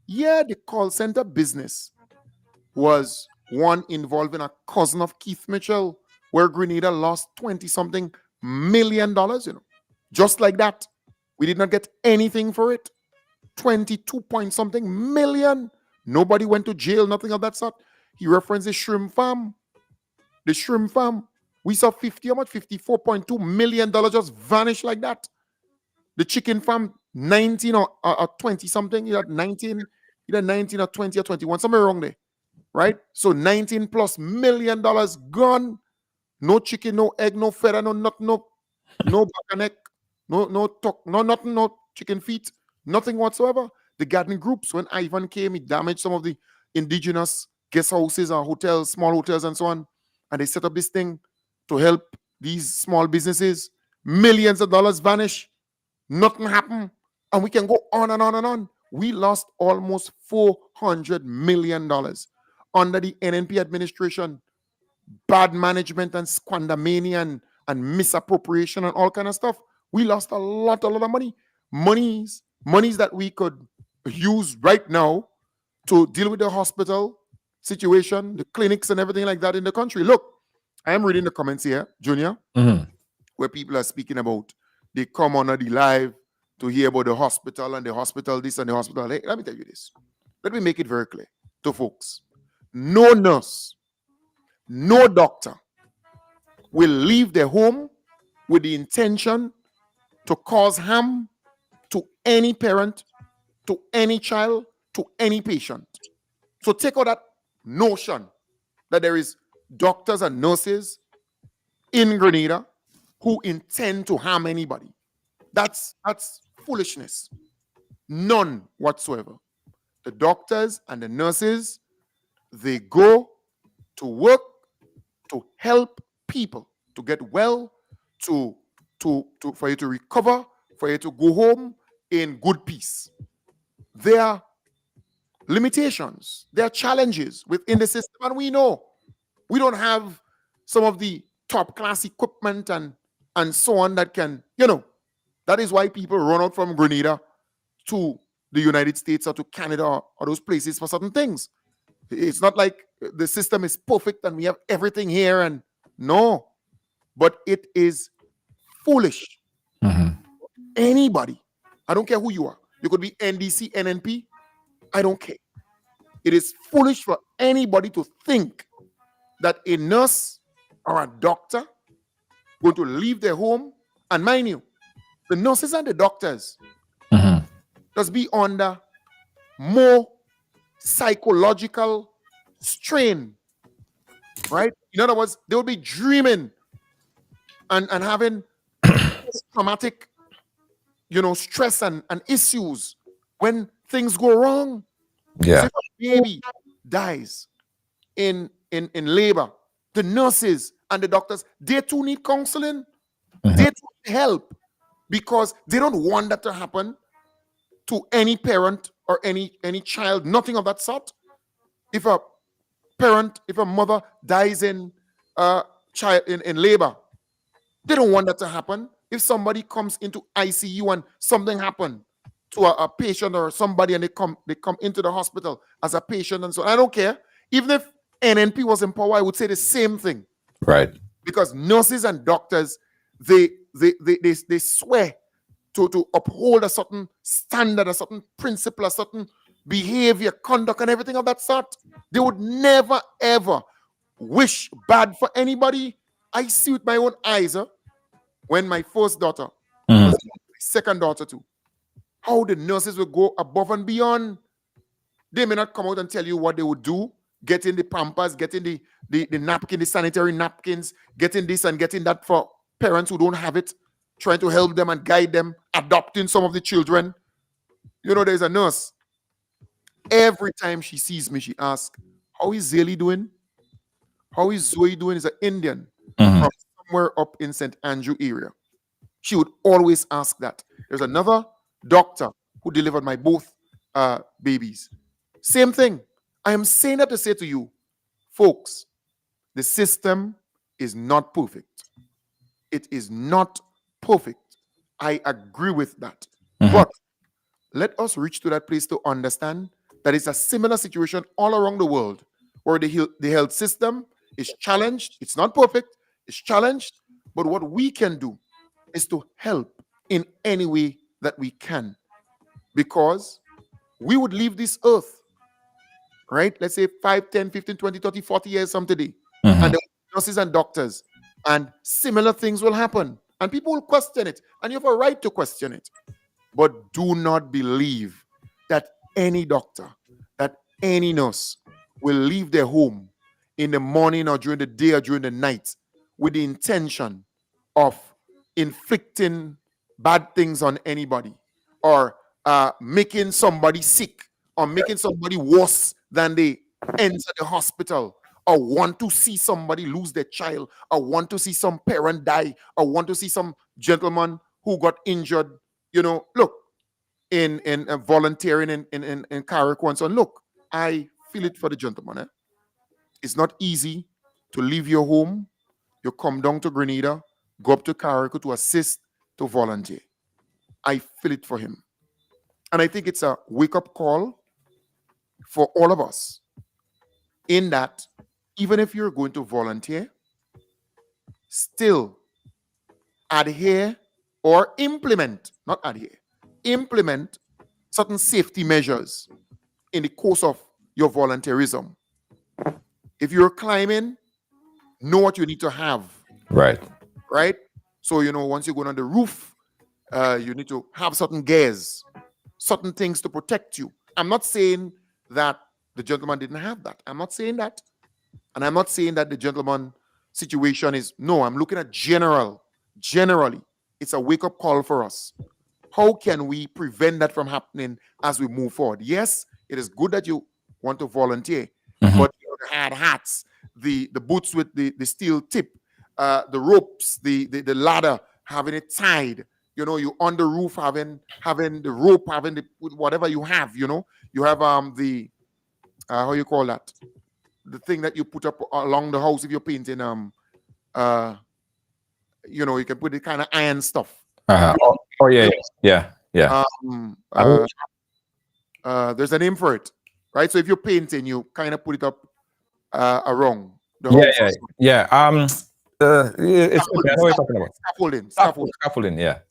[SPEAKER 5] Yeah, the call center business was one involving a cousin of Keith Mitchell, where Grenada lost 20-something million, you know. Just like that. We did not get anything for it. 22-point-something million. Nobody went to jail, nothing of that sort. He referenced the shrimp farm. The shrimp farm. We saw $54.2 million just vanish like that. The chicken farm, 19 or 20-something. You had 19 or 20 or 21, somewhere wrong there. Right? So $19+ million gone. No chicken, no egg, no feather, no nut, no back and neck, no tuck, no nothing, no chicken feet, nothing whatsoever. The garden groups, when Ivan came, he damaged some of the indigenous guest houses or hotels, small hotels and so on. And they set up this thing to help these small businesses. Millions of dollars vanish. Nothing happened. And we can go on and on and on. We lost almost $400 million under the NNP administration. Bad management and squandermania and misappropriation and all kind of stuff. We lost a lot of money. Monies that we could use right now to deal with the hospital situation, the clinics and everything like that in the country. Look, I am reading the comments here, Junior, where people are speaking about they come on the live to hear about the hospital and the hospital this and the hospital. Hey, let me tell you this. Let me make it very clear to folks. No nurse, no doctor will leave their home with the intention to cause harm to any parent, to any child, to any patient. So take out that notion that there is doctors and nurses in Grenada who intend to harm anybody. That's foolishness. None whatsoever. The doctors and the nurses, they go to work to help people to get well, for you to recover, for you to go home in good peace. There are limitations, there are challenges within the system, and we know we don't have some of the top class equipment and so on that can, that is why people run out from Grenada to the United States or to Canada or those places for certain things. It's not like the system is perfect and we have everything here, and no, but it is foolish. Anybody, I don't care who you are, you could be NDC, NNP, I don't care. It is foolish for anybody to think that a nurse or a doctor going to leave their home, and mind you, the nurses and the doctors must be under more psychological strain, right? In other words, they would be dreaming and having traumatic, stress and issues when things go wrong.
[SPEAKER 4] Yeah.
[SPEAKER 5] So if a baby dies in labor, the nurses and the doctors, they too need counseling. They too need help, because they don't want that to happen to any parent or any child. Nothing of that sort. If a mother dies in labor, they don't want that to happen. If somebody comes into ICU and something happened to a patient or somebody, and they come into the hospital as a patient, and so I don't care. Even if NNP was in power, I would say the same thing.
[SPEAKER 4] Right.
[SPEAKER 5] Because nurses and doctors, they swear to uphold a certain standard, a certain principle, a certain behavior, conduct, and everything of that sort. They would never ever wish bad for anybody. I see with my own eyes, when my first daughter, my second daughter too, how the nurses would go above and beyond. They may not come out and tell you what they would do, getting the Pampers, getting the napkin, the sanitary napkins, getting this and getting that for parents who don't have it, trying to help them and guide them, adopting some of the children. There's a nurse. Every time she sees me, she asks, how is Zélie doing? How is Zoe doing? Is an Indian from somewhere up in St. Andrew area. She would always ask that. There's another doctor who delivered my both babies. Same thing. I am saying that to say to you, folks, the system is not perfect. It is not perfect. I agree with that. But let us reach to that place to understand that it's a similar situation all around the world, where the health system is challenged. It's not perfect. It's challenged. But what we can do is to help in any way that we can, because we would leave this earth, right? Let's say 5, 10, 15, 20, 30, 40 years from today. And the nurses and doctors, and similar things will happen. And people will question it. And you have a right to question it. But do not believe that any doctor, that any nurse will leave their home in the morning or during the day or during the night with the intention of inflicting bad things on anybody, or making somebody sick, or making somebody worse than they enter the hospital, or want to see somebody lose their child, or want to see some parent die, or want to see some gentleman who got injured. Look, in volunteering in Carrick and so on. Look, I feel it for the gentleman. It's not easy to leave your home. You come down to Grenada, go up to Carrick to assist, to volunteer. I feel it for him. And I think it's a wake-up call for all of us, in that even if you're going to volunteer, still adhere or implement, not adhere, implement certain safety measures in the course of your volunteerism. If you're climbing, know what you need to have.
[SPEAKER 4] Right.
[SPEAKER 5] Right? So, once you go on the roof, you need to have certain gears, certain things to protect you. I'm not saying that the gentleman didn't have that. I'm not saying that. And I'm not saying that the gentleman situation is, no, I'm looking at generally. It's a wake-up call for us. How can we prevent that from happening as we move forward? Yes, it is good that you want to volunteer, but the hard hats, the boots with the steel tip, the ropes, the ladder, having it tied, you on the roof, having the rope, having the whatever you have, you have the how you call that, the thing that you put up along the house if you're painting, you can put the kind of iron stuff.
[SPEAKER 4] Oh yeah.
[SPEAKER 5] There's a name for it, right? So if you're painting, you kind of put it up around the house.
[SPEAKER 4] It's okay. I know what you're talking about.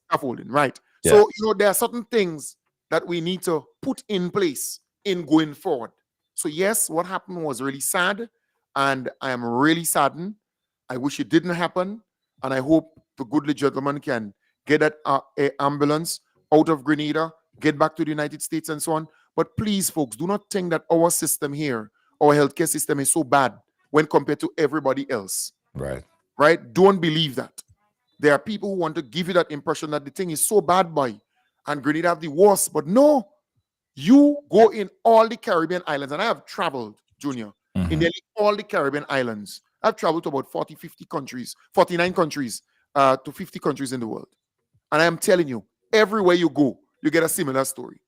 [SPEAKER 5] Scaffolding, right?
[SPEAKER 4] Yeah.
[SPEAKER 5] So there are certain things that we need to put in place in going forward. So yes, what happened was really sad, and I am really saddened. I wish it didn't happen, and I hope the goodly gentleman can get that ambulance out of Grenada, get back to the United States and so on. But please, folks, do not think that our system here, our healthcare system, is so bad when compared to everybody else.
[SPEAKER 4] Right.
[SPEAKER 5] Right? Don't believe that. There are people who want to give you that impression that the thing is so bad, boy, and Grenada have the worst. But no, you go in all the Caribbean islands, and I have traveled, Junior, in nearly all the Caribbean islands. I've traveled to about 40, 50 countries, 49 countries, to 50 countries in the world. And I am telling you, everywhere you go, you get a similar story.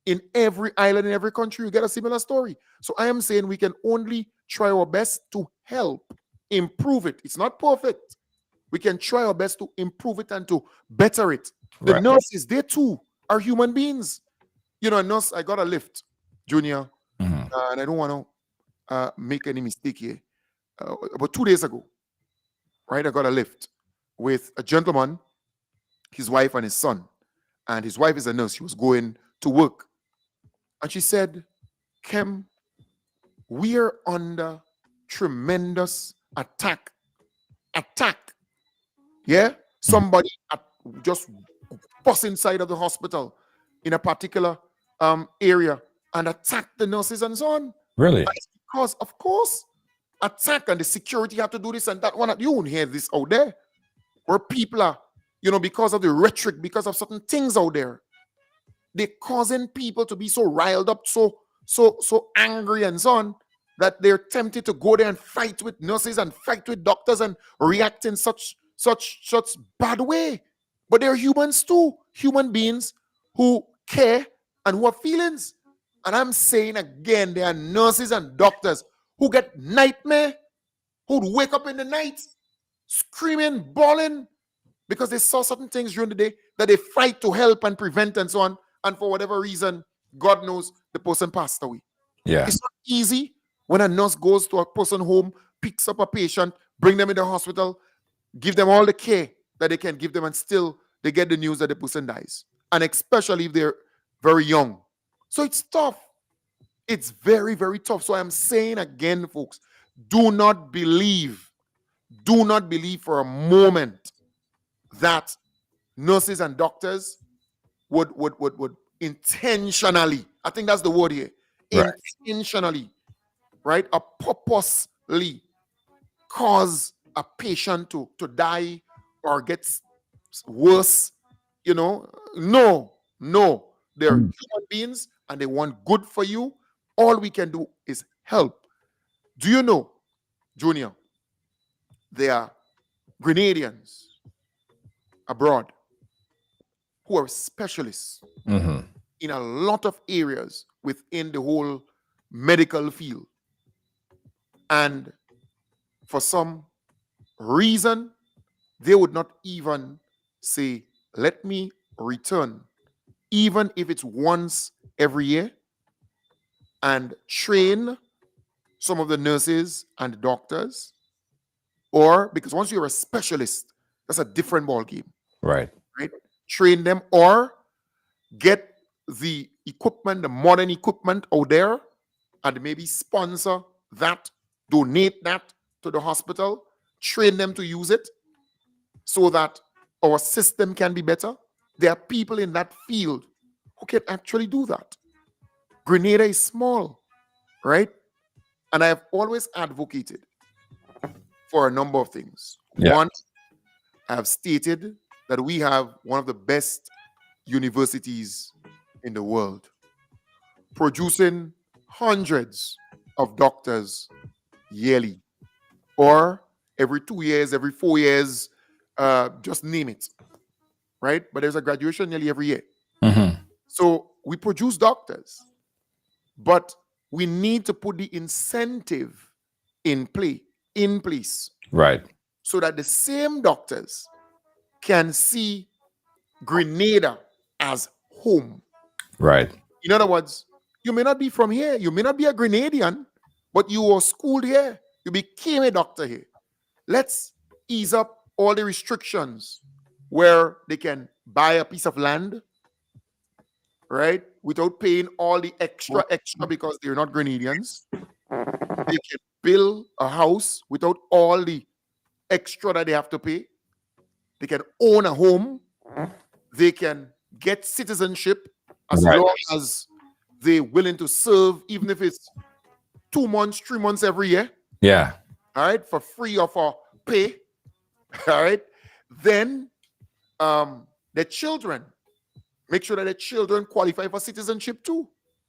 [SPEAKER 5] In every island, in every country, you get a similar story. So I am saying we can only try our best to help improve it. It's not perfect. We can try our best to improve it and to better it. The nurses, they too are human beings. You know, a nurse, I got a lift, Junior, and I don't want to make any mistake here. About 2 days ago, right, I got a lift with a gentleman, his wife and his son. And his wife is a nurse. She was going to work. And she said, Kem, we are under tremendous attack. Yeah? Somebody just bust inside of the hospital in a particular area and attack the nurses and so on.
[SPEAKER 4] Really?
[SPEAKER 5] And it's because, of course, attack and the security have to do this and that one. You won't hear this out there. Where people are, you know, because of the rhetoric, because of certain things out there, they're causing people to be so riled up, so angry and so on, that they're tempted to go there and fight with nurses and fight with doctors and react in such bad way. But they're humans too, human beings who care and who have feelings. And I'm saying again, there are nurses and doctors who get nightmare, who'd wake up in the night screaming, bawling, because they saw certain things during the day that they fight to help and prevent and so on. And for whatever reason, God knows, the person passed away.
[SPEAKER 4] Yeah.
[SPEAKER 5] It's not easy when a nurse goes to a person home, picks up a patient, bring them in the hospital, give them all the care that they can give them, and still they get the news that the person dies. And especially if they're very young. So it's tough. It's very, very tough. So I'm saying again, folks, do not believe for a moment that nurses and doctors would intentionally, I think that's the word here,
[SPEAKER 4] Right.
[SPEAKER 5] intentionally, right, or purposely cause a patient to die or get worse, you know. No, they're human beings and they want good for you. All we can do is help. Do you know, Junior, there are Grenadians abroad who are specialists in a lot of areas within the whole medical field. And for some reason, they would not even say, let me return, even if it's once every year, and train some of the nurses and doctors. Or, because once you're a specialist, that's a different ballgame.
[SPEAKER 4] Right.
[SPEAKER 5] Right? Train them or get the equipment, the modern equipment out there, and maybe sponsor that, donate that to the hospital, train them to use it so that our system can be better. There are people in that field who can actually do that. Grenada is small, right? And I have always advocated for a number of things.
[SPEAKER 4] Yeah.
[SPEAKER 5] One, I have stated that we have one of the best universities in the world, producing hundreds of doctors yearly, or every 2 years, every 4 years, just name it, right? But there's a graduation nearly every year. So we produce doctors, but we need to put the incentive in place,
[SPEAKER 4] Right.
[SPEAKER 5] so that the same doctors can see Grenada as home.
[SPEAKER 4] Right.
[SPEAKER 5] In other words, you may not be from here, you may not be a Grenadian, but you were schooled here, you became a doctor here. Let's ease up all the restrictions where they can buy a piece of land, right, without paying all the extra because they're not Grenadians. They can build a house without all the extra that they have to pay. They can own a home. They can get citizenship as
[SPEAKER 4] Right.
[SPEAKER 5] long as they're willing to serve, even if it's 2 months, 3 months every year.
[SPEAKER 4] Yeah.
[SPEAKER 5] all right, for free or for pay, all right, then the children, make sure that the children qualify for citizenship too.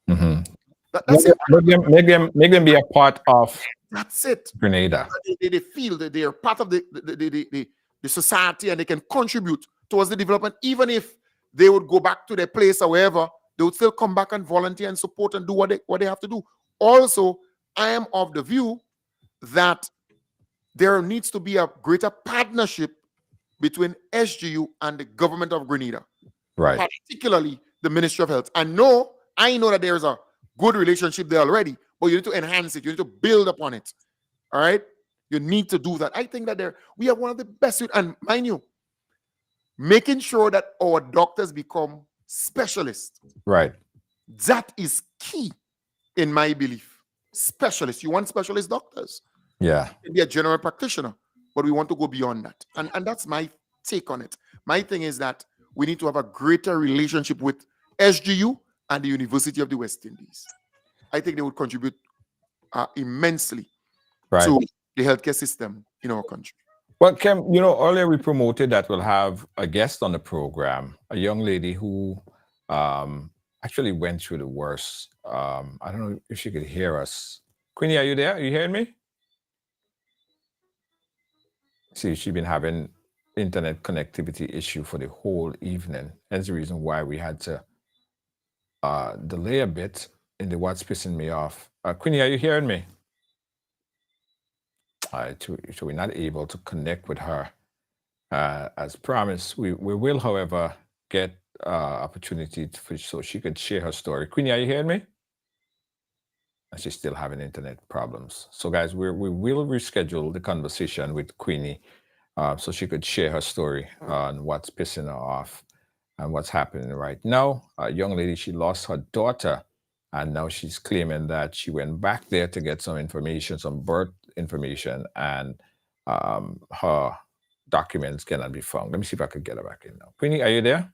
[SPEAKER 4] Mm-hmm.
[SPEAKER 5] That's it.
[SPEAKER 4] Make them be a part of
[SPEAKER 5] That's it.
[SPEAKER 4] Grenada.
[SPEAKER 5] They feel that they are part of the society and they can contribute towards the development. Even if they would go back to their place or wherever, they would still come back and volunteer and support and do what they have to do. Also, I am of the view that there needs to be a greater partnership between SGU and the government of Grenada,
[SPEAKER 4] Right.
[SPEAKER 5] particularly the Ministry of Health. I know that there's a good relationship there already, but you need to enhance it. You need to build upon it. All right? You need to do that. I think that we have one of the best, and mind you, making sure that our doctors become specialists.
[SPEAKER 4] Right.
[SPEAKER 5] That is key in my belief. Specialists. You want specialist doctors.
[SPEAKER 4] Yeah.
[SPEAKER 5] You can be a general practitioner, but we want to go beyond that. And that's my take on it. My thing is that we need to have a greater relationship with SGU and the University of the West Indies. I think they would contribute immensely
[SPEAKER 4] Right.
[SPEAKER 5] to the healthcare system in our country.
[SPEAKER 4] Well, Kem, earlier we promoted that we'll have a guest on the program, a young lady who actually went through the worst. I don't know if she could hear us. Queenie, are you there? Are you hearing me? See, she's been having internet connectivity issue for the whole evening. That's the reason why we had to delay a bit in the what's pissing me off. Queenie, are you hearing me? So we're not able to connect with her as promised. We will, however, get opportunity so she could share her story. Queenie, are you hearing me? And she's still having internet problems. So guys, we will reschedule the conversation with Queenie so she could share her story on what's pissing her off and what's happening right now. A young lady, she lost her daughter, and now she's claiming that she went back there to get some information, some birth information, and her documents cannot be found. Let me see if I can get her back in now. Queenie, are you there?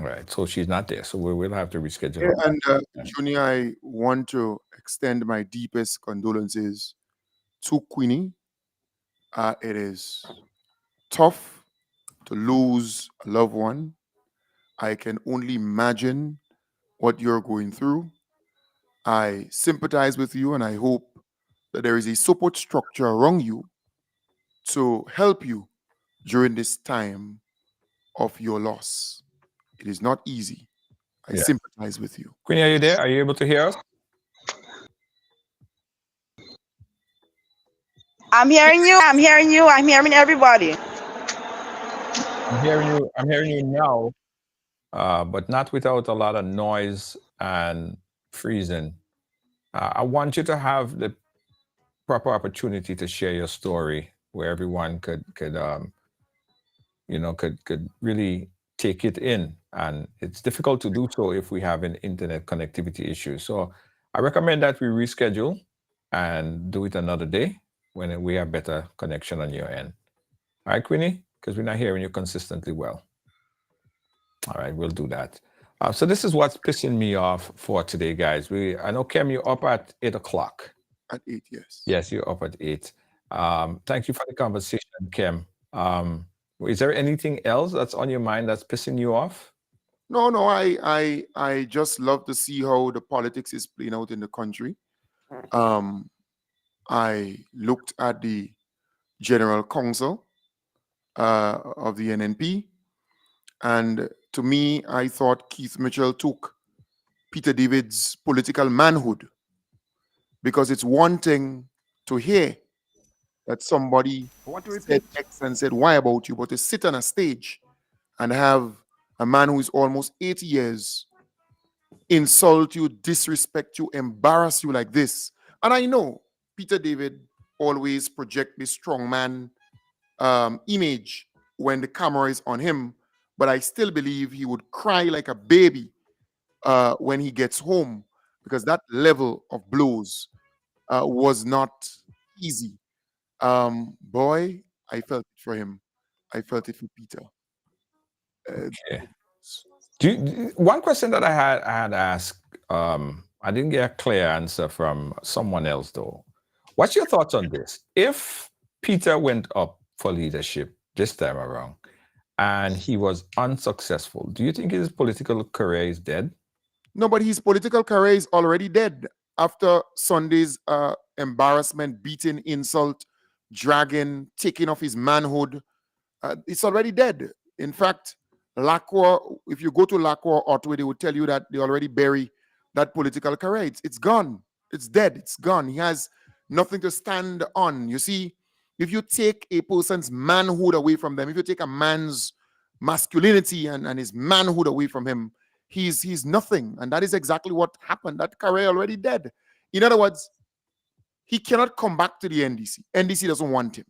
[SPEAKER 4] All right, so she's not there, so we will have to reschedule her.
[SPEAKER 5] And Junior, I want to extend my deepest condolences to Queenie. It is tough to lose a loved one. I can only imagine what you're going through. I sympathize with you, and I hope that there is a support structure around you to help you during this time of your loss. It is not easy. I sympathize with you.
[SPEAKER 4] Queenie, are you there? Are you able to hear us?
[SPEAKER 8] I'm hearing you. I'm hearing you. I'm hearing everybody.
[SPEAKER 4] I'm hearing you now, but not without a lot of noise and freezing. I want you to have the proper opportunity to share your story where everyone could really take it in. And it's difficult to do so if we have an internet connectivity issue. So I recommend that we reschedule and do it another day when we have better connection on your end. All right, Queenie? Because we're not hearing you consistently well. All right, we'll do that. So this is what's pissing me off for today, guys. I know, Kem, you're up at 8 o'clock.
[SPEAKER 5] At 8, yes.
[SPEAKER 4] Yes, you're up at 8. Thank you for the conversation, Kem. Is there anything else that's on your mind that's pissing you off?
[SPEAKER 5] No, I just love to see how the politics is playing out in the country. I looked at the General Counsel of the NNP, and to me, I thought Keith Mitchell took Peter David's political manhood, because it's one thing to hear that somebody said X and said Y about you, but to sit on a stage and have a man who is almost 80 years insult you, disrespect you, embarrass you like this. And I know Peter David always project this strongman image when the camera is on him, but I still believe he would cry like a baby when he gets home, because that level of blows was not easy. Boy, I felt it for him. I felt it for Peter.
[SPEAKER 4] Okay. One question that I had asked, I didn't get a clear answer from someone else though. What's your thoughts on this? If Peter went up for leadership this time around and he was unsuccessful, do you think his political career is dead?
[SPEAKER 5] No, but his political career is already dead after Sunday's embarrassment, beating, insult, dragging, taking off his manhood. It's already dead. In fact, Lacroix, if you go to Lacroix or Otway, they would tell you that they already bury that political career. It's gone. It's dead. It's gone. He has nothing to stand on. You see, if you take a person's manhood away from them, if you take a man's masculinity and his manhood away from him, he's nothing. And that is exactly what happened. That career already dead. In other words, he cannot come back to the NDC. NDC doesn't want him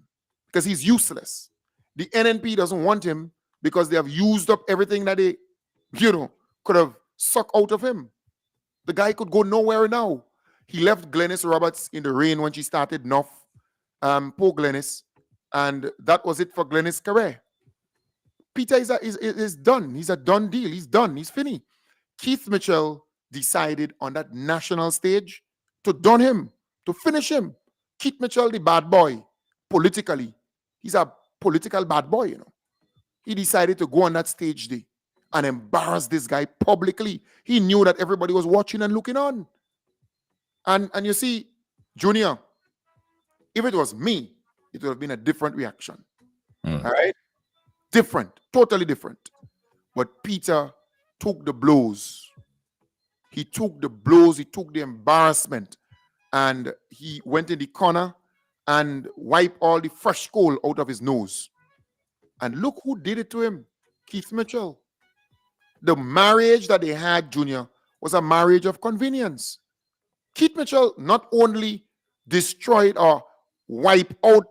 [SPEAKER 5] because he's useless. The NNP doesn't want him because they have used up everything that they, could have sucked out of him. The guy could go nowhere now. He left Glenys Roberts in the rain when she started North. Poor Glenys. And that was it for Glenys' career. Peter is done. He's a done deal. He's done. He's finished. Keith Mitchell decided on that national stage to done him, to finish him. Keith Mitchell, the bad boy, politically. He's a political bad boy, He decided to go on that stage day and embarrass this guy publicly. He knew that everybody was watching and looking on. And you see, Junior, if it was me, it would have been a different reaction. All right? Different, totally different. But Peter took the blows. He took the blows, he took the embarrassment, and he went in the corner and wiped all the fresh coal out of his nose. And look who did it to him, Keith Mitchell. The marriage that they had, Junior, was a marriage of convenience. Keith Mitchell not only destroyed or wiped out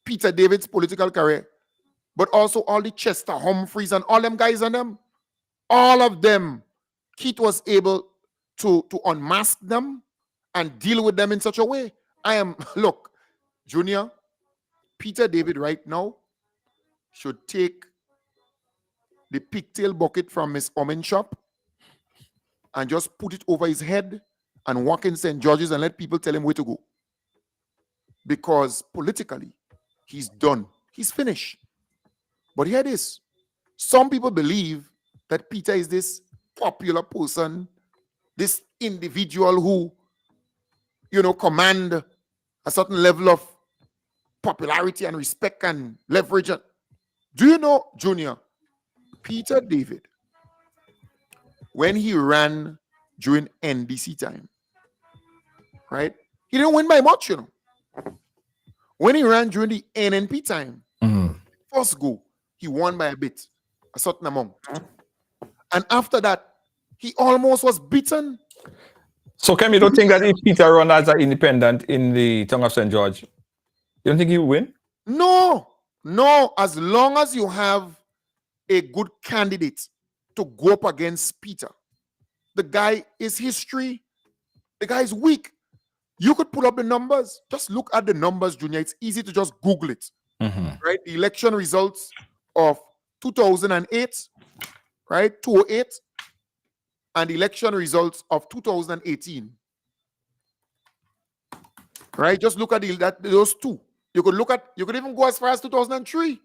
[SPEAKER 5] Peter David's political career, but also all the Chester Humphreys and all them guys on them. All of them, Keith was able to unmask them and deal with them in such a way. Look, Junior, Peter David right now should take the pigtail bucket from Miss Omen shop and just put it over his head and walk in St. George's and let people tell him where to go. Because politically, he's done. He's finished. But here it is. Some people believe that Peter is this popular person, this individual who, command a certain level of popularity and respect and leverage. Do you know, Junior, Peter David, when he ran during NDC time, right? He didn't win by much, When he ran during the NNP time, first go, he won by a certain amount. And after that, he almost was beaten.
[SPEAKER 4] So, Kem, you don't think that if Peter run as an independent in the Tongue of St. George, you don't think he will win?
[SPEAKER 5] No. As long as you have a good candidate to go up against Peter, the guy is history. The guy is weak. You could pull up the numbers. Just look at the numbers, Junior. It's easy to just Google it. Right? The election results of 2008, right? 2008, and the election results of 2018. Right? Just look at those two. You could even go as far as 2003.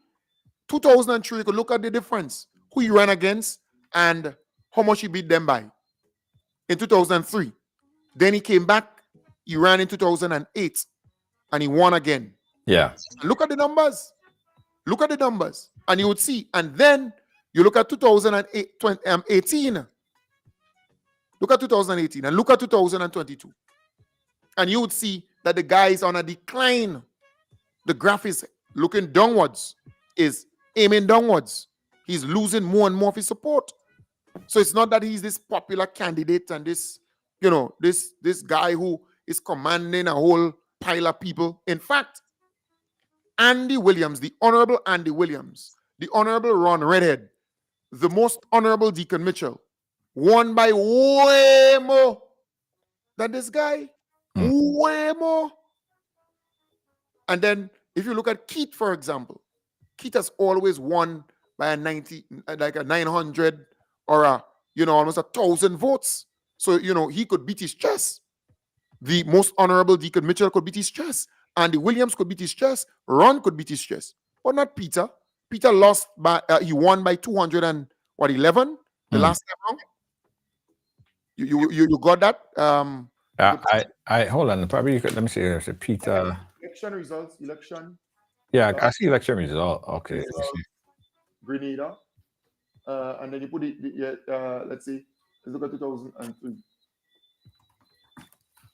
[SPEAKER 5] 2003, you could look at the difference. Who he ran against and how much he beat them by. In 2003. Then he came back, he ran in 2008, and he won again.
[SPEAKER 4] Yeah.
[SPEAKER 5] Look at the numbers. Look at the numbers, and you would see. And then you look at 2018. Look at 2018 and look at 2022. And you would see that the guy is on a decline. The graph is looking downwards, is aiming downwards. He's losing more and more of his support. So it's not that he's this popular candidate and this, this guy who is commanding a whole pile of people. In fact, Andy Williams, the Honorable Andy Williams, the Honorable Ron Redhead, the Most Honorable Deacon Mitchell, won by way more than this guy. Way more. And then if you look at Keith, for example, Keith has always won by a 900 or almost 1,000 votes. So, he could beat his chest. The most honorable Deacon Mitchell could beat his chest. Andy Williams could beat his chest. Ron could beat his chest. But not Peter. Peter lost by, he won by 211 the last time round. You got that?
[SPEAKER 4] I hold on. Probably you could, let me see here. So Peter.
[SPEAKER 5] Election results. Election.
[SPEAKER 4] Yeah, I see election result. Okay. Let me see.
[SPEAKER 5] Grenada. And then you put it, let's see. Let's look at 2003.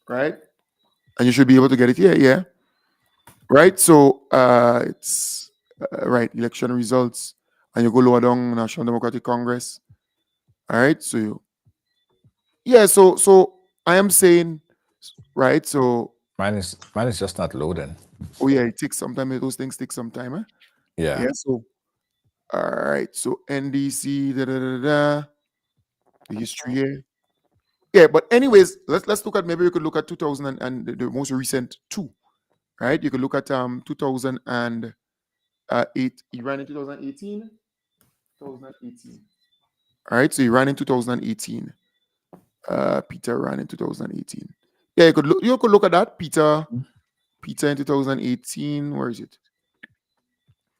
[SPEAKER 5] Right? And you should be able to get it here. Yeah. Right? So it's right. Election results. And you go lower down, National Democratic Congress. All right. So so I am saying, right? So
[SPEAKER 4] Mine is just not loading.
[SPEAKER 5] oh yeah, it takes some time. Those things take some time, eh?
[SPEAKER 4] Yeah.
[SPEAKER 5] Yeah. So all right. So NDC, the history here. Yeah, but anyways, let's look at, maybe we could look at 2000 and the most recent two, right? You could look at 2008. He ran in 2018. 2018. All right, so he ran in 2018. Peter ran in 2018. Yeah, you could look at that. Peter in 2018. Where is it?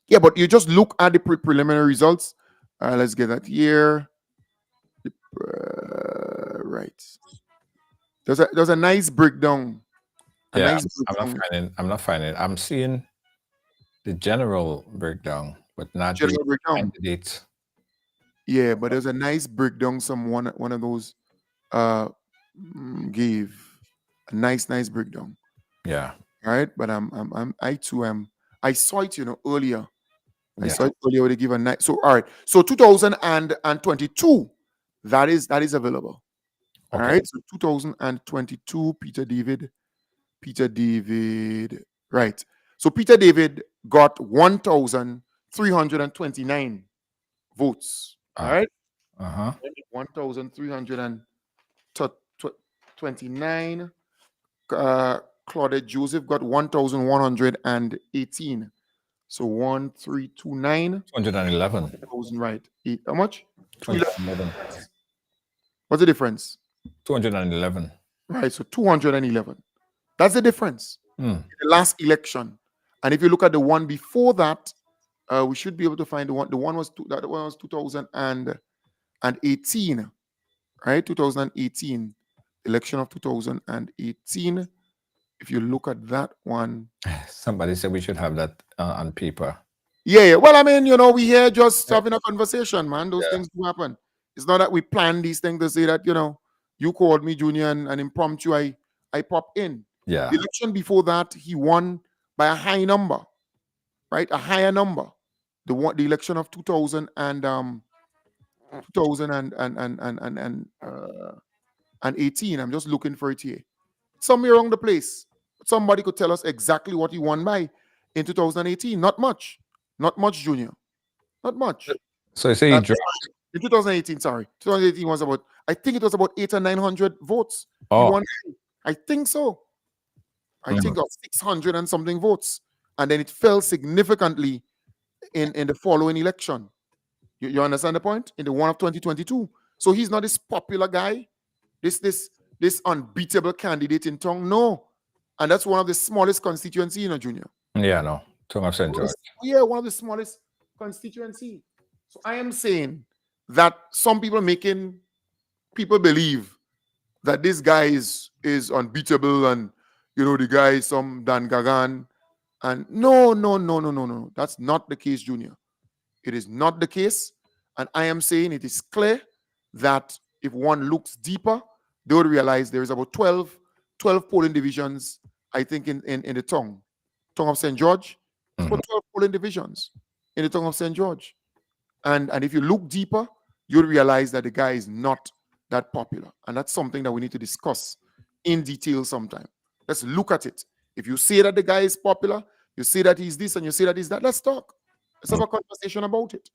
[SPEAKER 5] Yeah, but you just look at the preliminary results. Let's get that here. Right. There's a nice breakdown.
[SPEAKER 4] Yeah, I'm not finding it. I'm seeing the general breakdown, but not
[SPEAKER 5] General
[SPEAKER 4] the
[SPEAKER 5] breakdown.
[SPEAKER 4] candidates.
[SPEAKER 5] Yeah, but there's a nice breakdown. One of those gave a nice breakdown.
[SPEAKER 4] Yeah.
[SPEAKER 5] All right, but I saw it, earlier. I saw it earlier where they give a nice. So all right, so 2022, that is available. All right, so 2022, Peter David, right. So Peter David got 1,329 votes. All right. 1,329. Claudette Joseph got 1,118. So 1,329.
[SPEAKER 4] 211.
[SPEAKER 5] Right. How much?
[SPEAKER 4] 211.
[SPEAKER 5] What's the difference?
[SPEAKER 4] 211.
[SPEAKER 5] Right. So 211. That's the difference. In the last election. And if you look at the one before that, we should be able to find the one. The one was 2018. Right? 2018. Election of 2018. If you look at that one.
[SPEAKER 4] Somebody said we should have that on paper.
[SPEAKER 5] Yeah. Well, I mean, we here just having a conversation, man. Those things do happen. It's not that we plan these things to say that, you called me, Junior, and impromptu, I pop in.
[SPEAKER 4] Yeah.
[SPEAKER 5] The election before that, he won by a high number, right? A higher number. The election of 2018. I'm just looking for it here. Somewhere around the place. Somebody could tell us exactly what he won by in 2018. Not much. Not much, Junior. Not much.
[SPEAKER 4] So you say he dropped.
[SPEAKER 5] In 2018, sorry. 2018 was about, I think it was about 800 or 900 votes.
[SPEAKER 4] Oh.
[SPEAKER 5] He won. I think so. I think of 600 and something votes. And then it fell significantly in the following election. You understand the point? In the one of 2022. So he's not this popular guy, this unbeatable candidate in Tongue. No. And that's one of the smallest constituency, Junior.
[SPEAKER 4] Yeah, no. Tongue of St. George.
[SPEAKER 5] Yeah, one of the smallest constituency. So I am saying that some people making people believe that this guy is unbeatable and the guy is some Dan Gagan. And no. That's not the case, Junior. It is not the case. And I am saying it is clear that if one looks deeper, they would realize there is about 12 polling divisions, I think, in the Tongue of St. George. It's about 12 polling divisions in the Tongue of St. George. And if you look deeper, you'll realize that the guy is not that popular. And that's something that we need to discuss in detail sometime. Let's look at it. If you say that the guy is popular, you say that he's this and you say that he's that, let's talk. Let's have a conversation about it.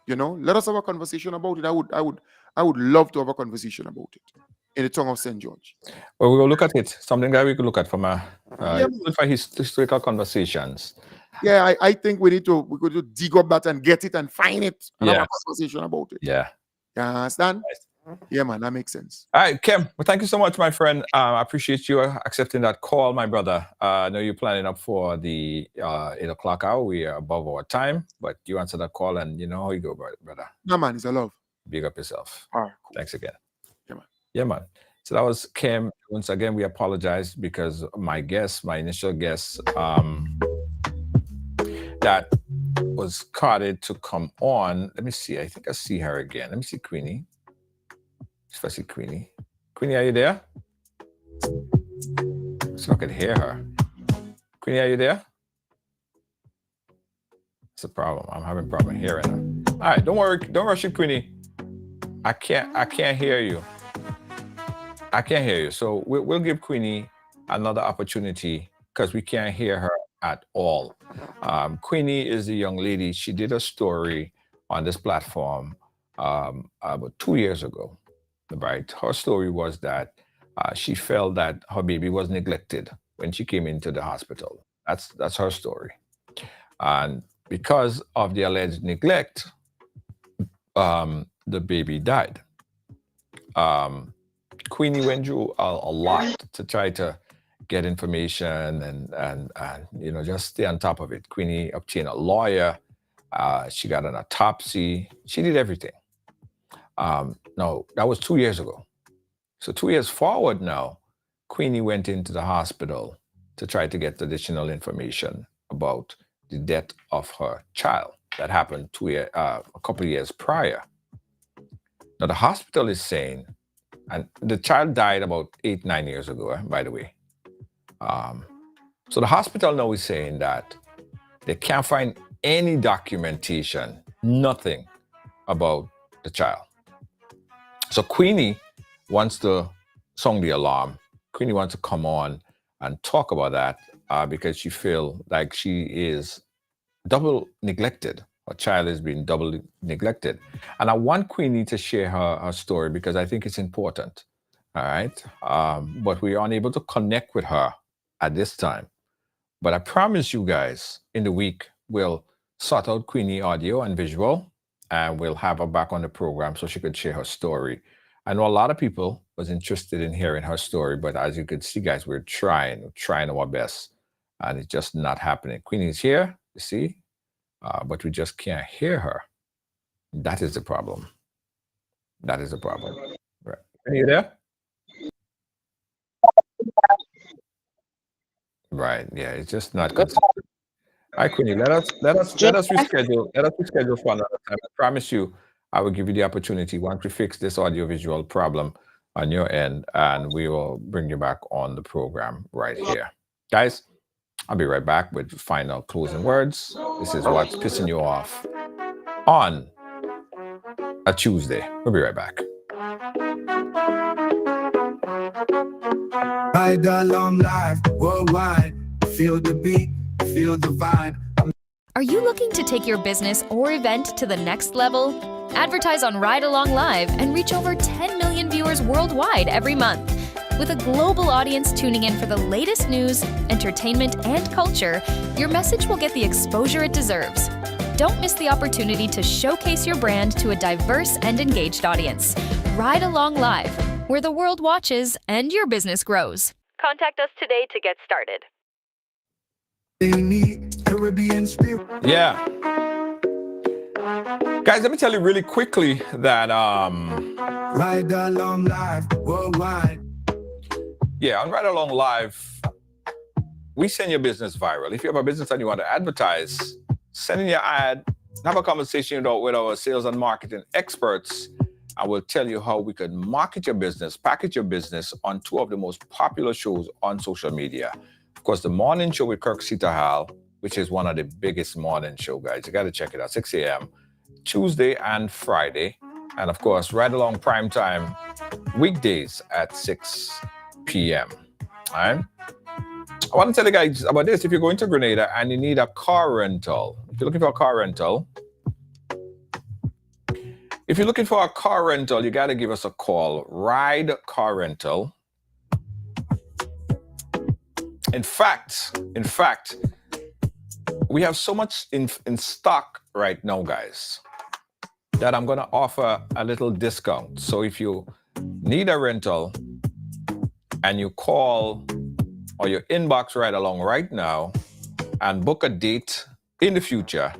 [SPEAKER 5] Let us have a conversation about it. I would love to have a conversation about it in the Tongue of St. George.
[SPEAKER 4] Well, we will look at it. Something that we could look at from for historical conversations.
[SPEAKER 5] Yeah, I think we could dig up that and get it and find it and have a conversation about it.
[SPEAKER 4] Yeah.
[SPEAKER 5] You understand? Yeah, man, that makes sense.
[SPEAKER 4] All right, Kim. Well, thank you so much, my friend. I appreciate you accepting that call, my brother. I know you're planning up for the 8 o'clock hour. We are above our time, but you answer that call, and you know how you go, brother.
[SPEAKER 5] No, man, it's a love.
[SPEAKER 4] Big up yourself.
[SPEAKER 5] All right, cool.
[SPEAKER 4] Thanks again.
[SPEAKER 5] Yeah, man.
[SPEAKER 4] Yeah, man. So that was Kim. Once again, we apologize because my initial guest, that was carded to come on. Let me see. I think I see her again. Let me see Queenie. If I see Queenie. Queenie, are you there? So I could hear her. Queenie, are you there? That's a problem. I'm having a problem hearing her. All right, don't worry. Don't rush it, Queenie. I can't hear you. I can't hear you. So we'll give Queenie another opportunity because we can't hear her at all. Queenie is a young lady. She did a story on this platform about 2 years ago, right? Her story was that she felt that her baby was neglected when she came into the hospital. That's her story. And because of the alleged neglect, the baby died. Queenie went through a lot to try to get information and you know, just stay on top of it. Queenie obtained a lawyer. She got an autopsy. She did everything. No, that was 2 years ago. So 2 years forward now, Queenie went into the hospital to try to get additional information about the death of her child that happened a couple of years prior. Now the hospital is saying, and the child died about 8-9 years ago, by the way. So the hospital now is saying that they can't find any documentation, nothing about the child. So Queenie wants to sound the alarm. Queenie wants to come on and talk about that because she feels like she is double neglected. Her child is being double neglected. And I want Queenie to share her story because I think it's important. All right. But we are unable to connect with her at this time. But I promise you guys, in the week, we'll sort out Queenie audio and visual, and we'll have her back on the program so she could share her story. I know a lot of people was interested in hearing her story, but as you could see, guys, we're trying our best, and it's just not happening. Queenie's here, you see, but we just can't hear her. That is the problem. That is the problem. Right. Are you there? Right. Yeah, it's just not good. All right, Queenie, let us reschedule. Let us reschedule for another time. I promise you, I will give you the opportunity once we fix this audiovisual problem on your end, and we will bring you back on the program right here. Guys, I'll be right back with final closing words. This is what's pissing you off on a Tuesday. We'll be right back.
[SPEAKER 1] Ride along live worldwide. Feel the beat, feel the vibe.
[SPEAKER 3] Are you looking to take your business or event to the next level? Advertise on Ride Along Live and reach over 10 million viewers worldwide every month. With a global audience tuning in for the latest news, entertainment, and culture, your message will get the exposure it deserves. Don't miss the opportunity to showcase your brand to a diverse and engaged audience. Ride Along Live, where the world watches and your business grows. Contact us today to get started.
[SPEAKER 1] They need Caribbean spirit.
[SPEAKER 4] Yeah. Guys, let me tell you really quickly that
[SPEAKER 1] Ride along live worldwide.
[SPEAKER 4] yeah, on Ride Along Live, we send your business viral. If you have a business and you want to advertise, send in your ad, have a conversation with our sales and marketing experts. I will tell you how we could market your business, package your business on two of the most popular shows on social media. Of course, the morning show with Kirk Sitahal, which is one of the biggest morning show, guys. You got to check it out, 6 a.m., Tuesday and Friday. And of course, Ride Along Prime Time, weekdays at 6 p.m. All right? I want to tell you guys about this. If you're going to Grenada and you need a car rental, if you're looking for a car rental, you got to give us a call. Ride Car Rental. In fact, we have so much in stock right now, guys. that I'm going to offer a little discount. So if you need a rental and you call or you inbox Ride Along right now and book a date in the future,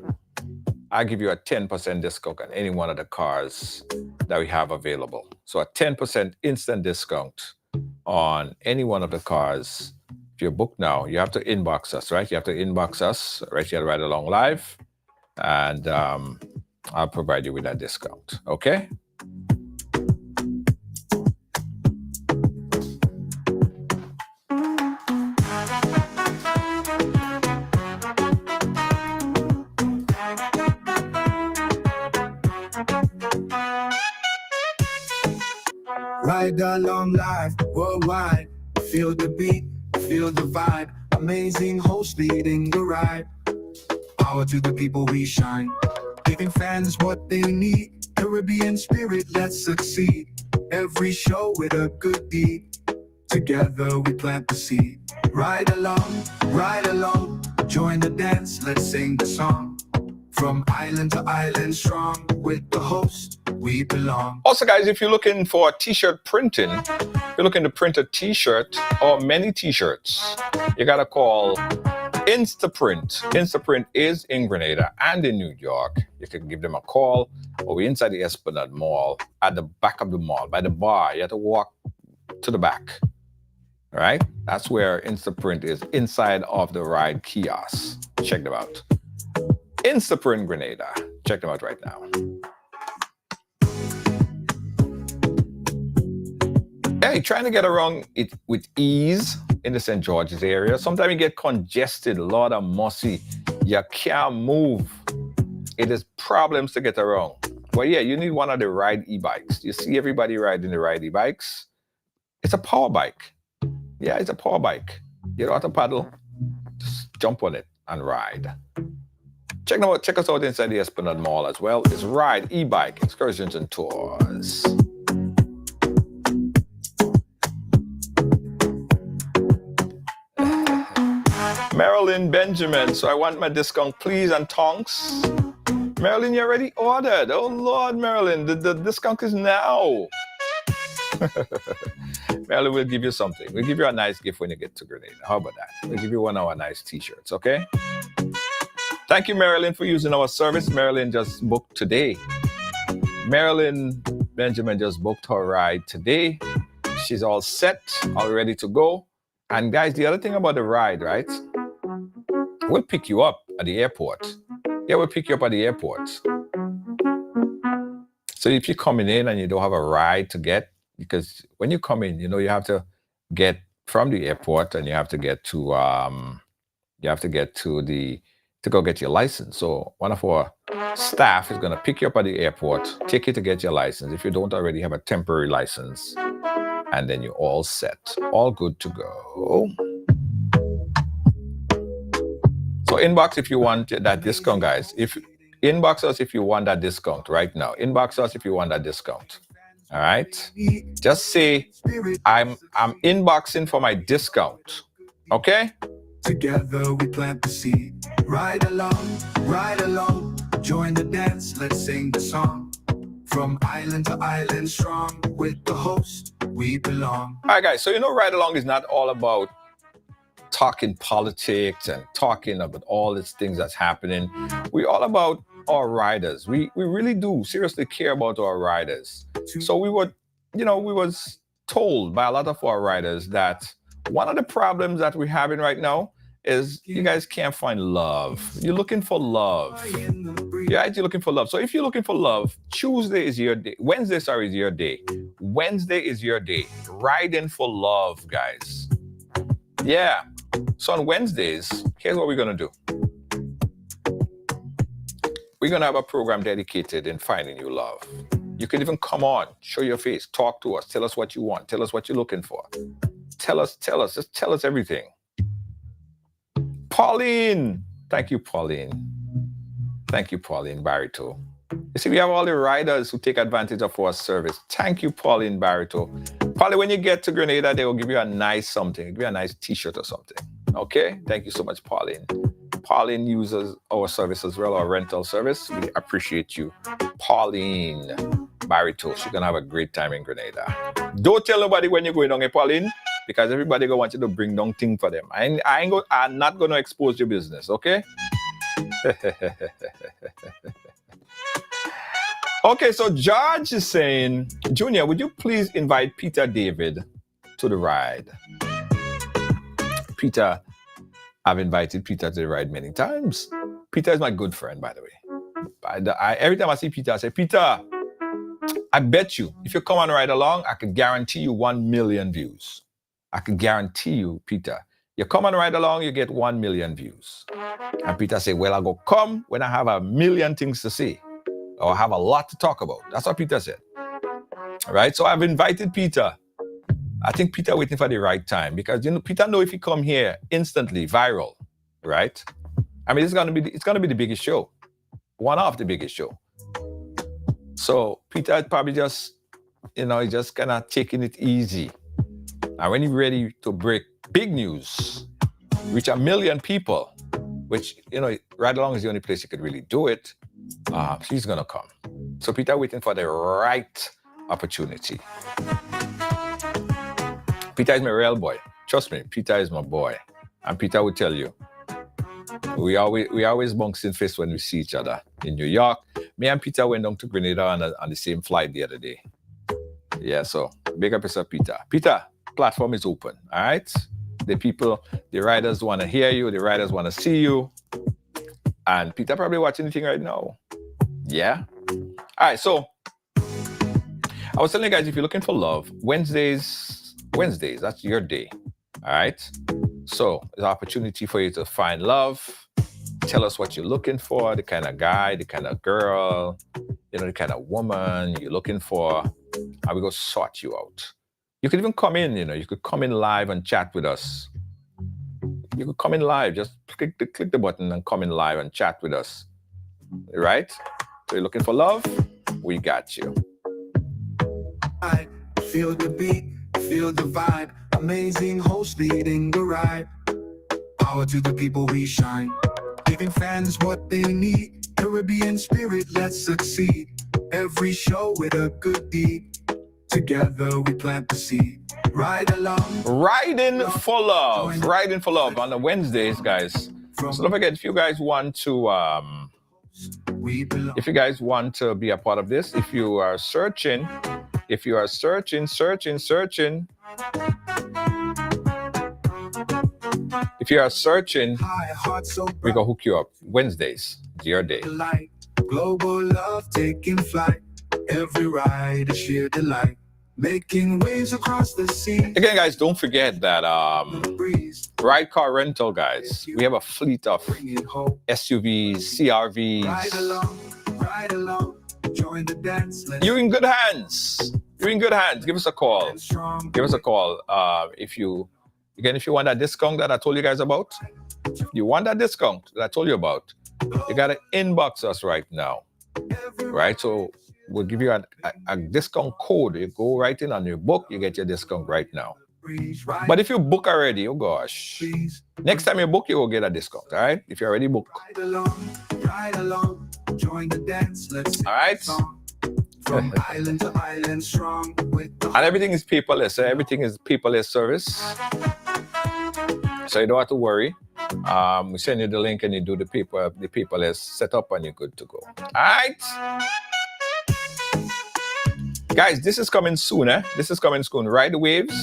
[SPEAKER 4] I'll give you a 10% discount on any one of the cars that we have available. So a 10% instant discount on any one of the cars. If you book now, you have to inbox us, right? You have to inbox us right here at Ride Along Live, and I'll provide you with that discount, okay?
[SPEAKER 1] Ride along live, worldwide. Feel the beat, feel the vibe. Amazing host leading the ride. Power to the people we shine. Giving fans what they need. Caribbean spirit, let's succeed. Every show with a good deed. Together we plant the seed. Ride along. Join the dance, let's sing the song. From island to island strong. With the host, we belong.
[SPEAKER 4] Also, guys, if you're looking for t-shirt printing, if you're looking to print a t-shirt or many t-shirts, you got to call Instaprint. Instaprint is in Grenada and in New York. You can give them a call, or we're inside the Esplanade Mall, at the back of the mall, by the bar. You have to walk to the back. All right? That's where Instaprint is, inside of the Ride kiosk. Check them out. Instaprint Grenada. Check them out right now. Hey, trying to get around it with ease in the St. George's area. Sometimes you get congested, a lot of mossy. You can't move. It is problems to get around. Well, yeah, you need one of the Ride e-bikes. You see everybody riding the Ride e-bikes. It's a power bike. Yeah, it's a power bike. You don't have to paddle. Just jump on it and ride. Check us out inside the Esplanade Mall as well. It's Ride e-bike excursions and tours. Marilyn Benjamin, so I want my discount, please, and tonks. Marilyn, you already ordered. Oh, Lord, Marilyn, the discount is now. Marilyn, we'll give you something. We'll give you a nice gift when you get to Grenada. How about that? We'll give you one of our nice t-shirts, okay? Thank you, Marilyn, for using our service. Marilyn just booked today. Marilyn Benjamin just booked her ride today. She's all set, all ready to go. And guys, the other thing about the ride, right? We'll pick you up at the airport. Yeah, we'll pick you up at the airport. So if you're coming in and you don't have a ride to get, because when you come in, you know, you have to get from the airport and you have to get to go get your license. So one of our staff is going to pick you up at the airport, take you to get your license if you don't already have a temporary license, and then you're all set, all good to go. So inbox if you want that discount, guys. Inbox us if you want that discount right now. Inbox us if you want that discount. All right? Just say, I'm inboxing for my discount. Okay?
[SPEAKER 1] Together we plant the seed. Ride along, join the dance, let's sing the song. From island to island strong, with the host, we belong.
[SPEAKER 4] All right, guys, so you know Ride Along is not all about talking politics and talking about all these things that's happening. We're all about our riders. We really do seriously care about our riders. So we was told by a lot of our riders that one of the problems that we're having right now is you guys can't find love. You're looking for love. Yeah, you're looking for love. So if you're looking for love, Tuesday is your day. Wednesday, sorry, is your day. Wednesday is your day. Riding for love, guys. Yeah. So on Wednesdays, here's what we're going to do. We're going to have a program dedicated in finding you love. You can even come on, show your face, talk to us, tell us what you want, tell us what you're looking for. Tell us, just tell us everything. Pauline. Thank you, Pauline. Thank you, Pauline Barito. You see, we have all the riders who take advantage of our service. Thank you, Pauline Barito. Probably when you get to Grenada, they will give you a nice something. Give you a nice t-shirt or something. Okay? Thank you so much, Pauline. Pauline uses our service as well, our rental service. We appreciate you. Pauline Barito, she's gonna have a great time in Grenada. Don't tell nobody when you're going on, Pauline, because everybody gonna want you to bring down thing for them. I'm not gonna expose your business, okay? Okay, so George is saying, Junior, would you please invite Peter David to the ride? Peter, I've invited Peter to the ride many times. Peter is my good friend, by the way. Every time I see Peter, I say, Peter, I bet you, if you come on ride along, I can guarantee you 1 million views. I can guarantee you, Peter, you come on ride along, you get 1 million views. And Peter say, well, I'll go come when I have 1 million things to say, or have a lot to talk about. That's what Peter said. All right, so I've invited Peter. I think Peter waiting for the right time, because Peter know if he come here instantly viral, right? I mean, it's gonna be the biggest show, one of the biggest show. So Peter probably just, he's just kind of taking it easy. And when he's ready to break big news, reach 1 million people, which, Ride Along is the only place you could really do it, he's gonna come. So Peter waiting for the right opportunity. Peter is my real boy. Trust me, Peter is my boy. And Peter will tell you, we always bunks in face when we see each other. In New York, me and Peter went down to Grenada on the same flight the other day. Yeah, so big up yourself, Peter. Peter, platform is open, all right? The riders want to hear you. The riders want to see you. And Peter probably watching the thing right now. Yeah? All right, so I was telling you guys, if you're looking for love, Wednesdays, that's your day. All right? So there's an opportunity for you to find love. Tell us what you're looking for, the kind of guy, the kind of girl, the kind of woman you're looking for. And we go sort you out. You could even come in, you could come in live and chat with us. You could come in live, just click the button and come in live and chat with us. Right? So you're looking for love? We got you.
[SPEAKER 1] I feel the beat, feel the vibe. Amazing host leading the ride. Power to the people we shine. Giving fans what they need. Caribbean spirit, let's succeed. Every show with a good deed. Together we plant the seed. Ride along.
[SPEAKER 4] Riding for love. Riding for love on the Wednesdays, guys. So don't forget, if you guys want to be a part of this, if you are searching, we go hook you up. Wednesdays, it's your day.
[SPEAKER 1] Global love taking flight. Every ride is sheer delight. Making waves across the sea.
[SPEAKER 4] Again, guys, don't forget that Ride Car Rental, guys. We have a fleet of SUVs, CRVs.
[SPEAKER 1] Ride along, join the dance.
[SPEAKER 4] You're in good hands. Give us a call. If you want that discount that I told you guys about, you gotta inbox us right now. Right? So we'll give you a discount code. You go right in on your book, you get your discount right now. But if you book already, oh gosh, next time you book, you will get a discount. All right? If you already booked.
[SPEAKER 1] Ride along, join the dance. Let's
[SPEAKER 4] all right?
[SPEAKER 1] From island to island, strong with the...
[SPEAKER 4] And everything is paperless. So everything is paperless service. So you don't have to worry. We send you the link and you do the paperless setup and you're good to go. All right? Guys, this is coming soon, Ride the waves.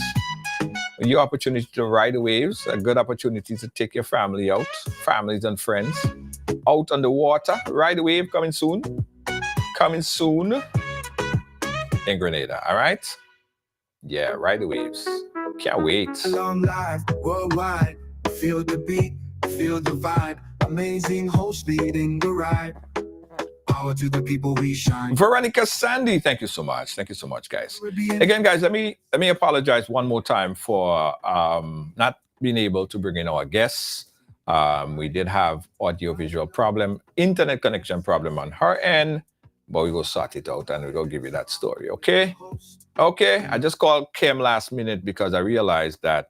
[SPEAKER 4] Your opportunity to ride the waves. A good opportunity to take your family out, families and friends, out on the water. Ride the wave coming soon. In Grenada, all right? Yeah, ride the waves. Can't wait.
[SPEAKER 1] Long live, worldwide. Feel the beat, feel the vibe. Amazing host leading the ride. Power to the people we shine.
[SPEAKER 4] Veronica Sandy, thank you so much, guys. Again, guys, let me apologize one more time for not being able to bring in our guests. We did have audio-visual problem, internet connection problem on her end, but we will sort it out and we'll give you that story, okay? Okay, I just called Kim last minute because I realized that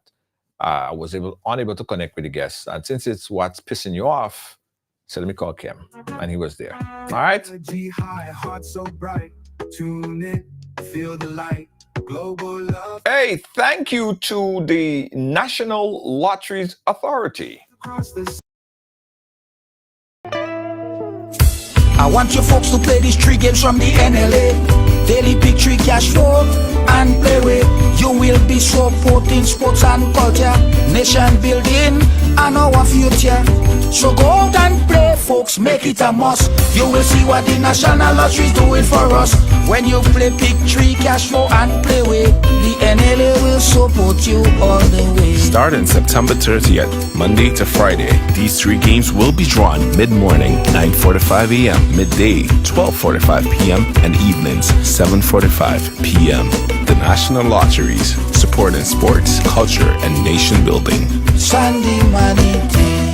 [SPEAKER 4] I was unable to connect with the guest. And since it's what's pissing you off, so let me call Kim. And he was there. All right.
[SPEAKER 1] Energy high, heart so bright. Tune in, feel the light. Global love
[SPEAKER 4] Hey, thank you to the National Lotteries Authority.
[SPEAKER 1] across the
[SPEAKER 9] I want you folks to play these 3 games from the NLA. Daily pick 3 cash flow and play with. You will be supporting sports and culture, nation building and our future. So go out and play, folks, make it a must. You will see what the National Lottery is doing for us. When you play pick 3 cash flow and play with, the NLA will support you all the way.
[SPEAKER 10] Starting September 30th, Monday to Friday, these 3 games will be drawn mid-morning, 9:45 a.m., midday, 12:45 p.m., and evenings, 7:45 p.m. The National Lotteries, supporting sports, culture, and nation building.
[SPEAKER 9] Sandy Manite.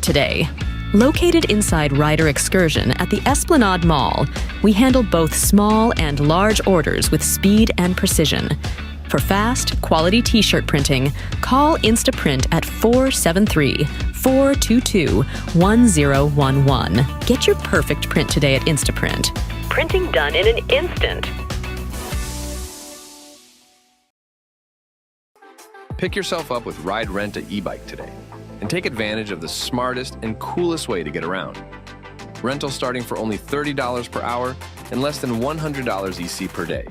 [SPEAKER 11] Today. Located inside Ryder Excursion at the Esplanade Mall, we handle both small and large orders with speed and precision. For fast, quality t-shirt printing, call Instaprint at 473-422-1011. Get your perfect print today at Instaprint. Printing done in an instant.
[SPEAKER 12] Pick yourself up with Ride Rent a e-bike today and take advantage of the smartest and coolest way to get around. Rental starting for only $30 per hour and less than $100 EC per day.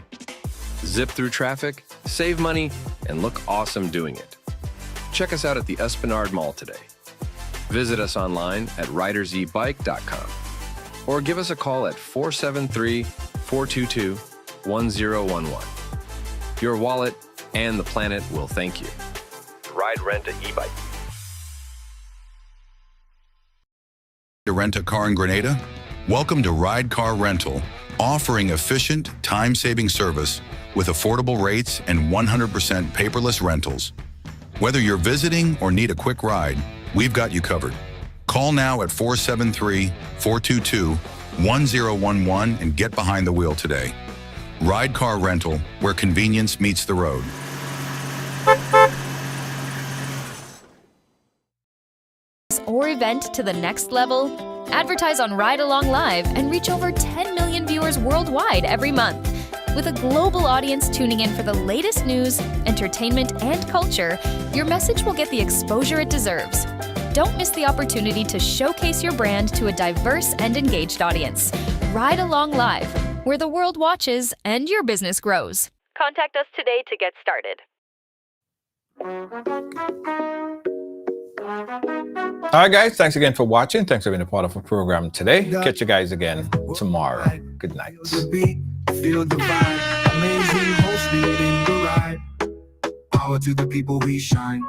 [SPEAKER 12] Zip through traffic, save money, and look awesome doing it. Check us out at the Esplanade Mall today. Visit us online at ridersebike.com or give us a call at 473-422-1011. Your wallet and the planet will thank you. Ride Rent a e-bike.
[SPEAKER 2] To rent a car in Grenada? Welcome to Ride Car Rental, offering efficient, time-saving service with affordable rates and 100% paperless rentals. Whether you're visiting or need a quick ride, we've got you covered. Call now at 473-422-1011 and get behind the wheel today. Ride Car Rental, where convenience meets the road.
[SPEAKER 3] Or event to the next level? Advertise on Ride Along Live and reach over 10 million viewers worldwide every month. With a global audience tuning in for the latest news, entertainment, and culture, your message will get the exposure it deserves. Don't miss the opportunity to showcase your brand to a diverse and engaged audience. Ride Along Live, where the world watches and your business grows. Contact us today to get started.
[SPEAKER 4] All right, guys. Thanks again for watching. Thanks for being a part of the program today. Catch you guys again tomorrow. Good night.
[SPEAKER 1] Feel the vibe, amazing host leading the ride. Power to the people we shine,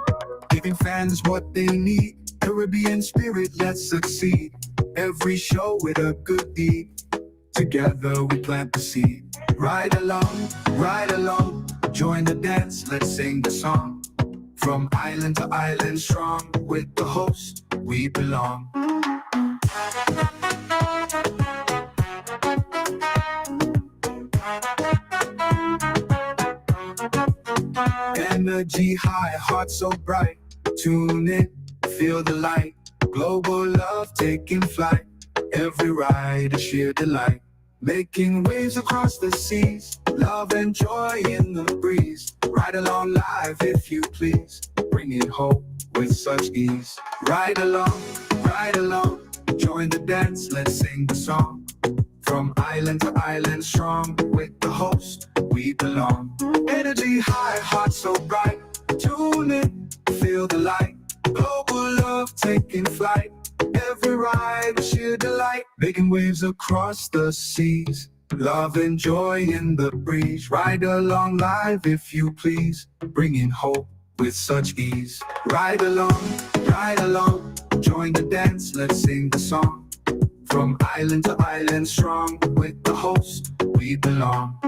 [SPEAKER 1] giving fans what they need. Caribbean spirit, let's succeed. Every show with a good deed. Together we plant the seed. Ride along, join the dance, let's sing the song. From island to island strong, with the host we belong. Energy high, heart so bright. Tune in, feel the light. Global love taking flight. Every ride a sheer delight. Making waves across the seas. Love and joy in the breeze. Ride along live if you please. Bringing hope with such ease. Ride along, join the dance, let's sing the song. From island to island strong, with the host we belong. Energy high, heart so bright. Tune in, feel the light. Global love taking flight. Every ride a sheer delight. Making waves across the seas. Love and joy in the breeze. Ride along live if you please, bringing hope with such ease. Ride along, join the dance, let's sing the song. From island to island strong, with the host we belong.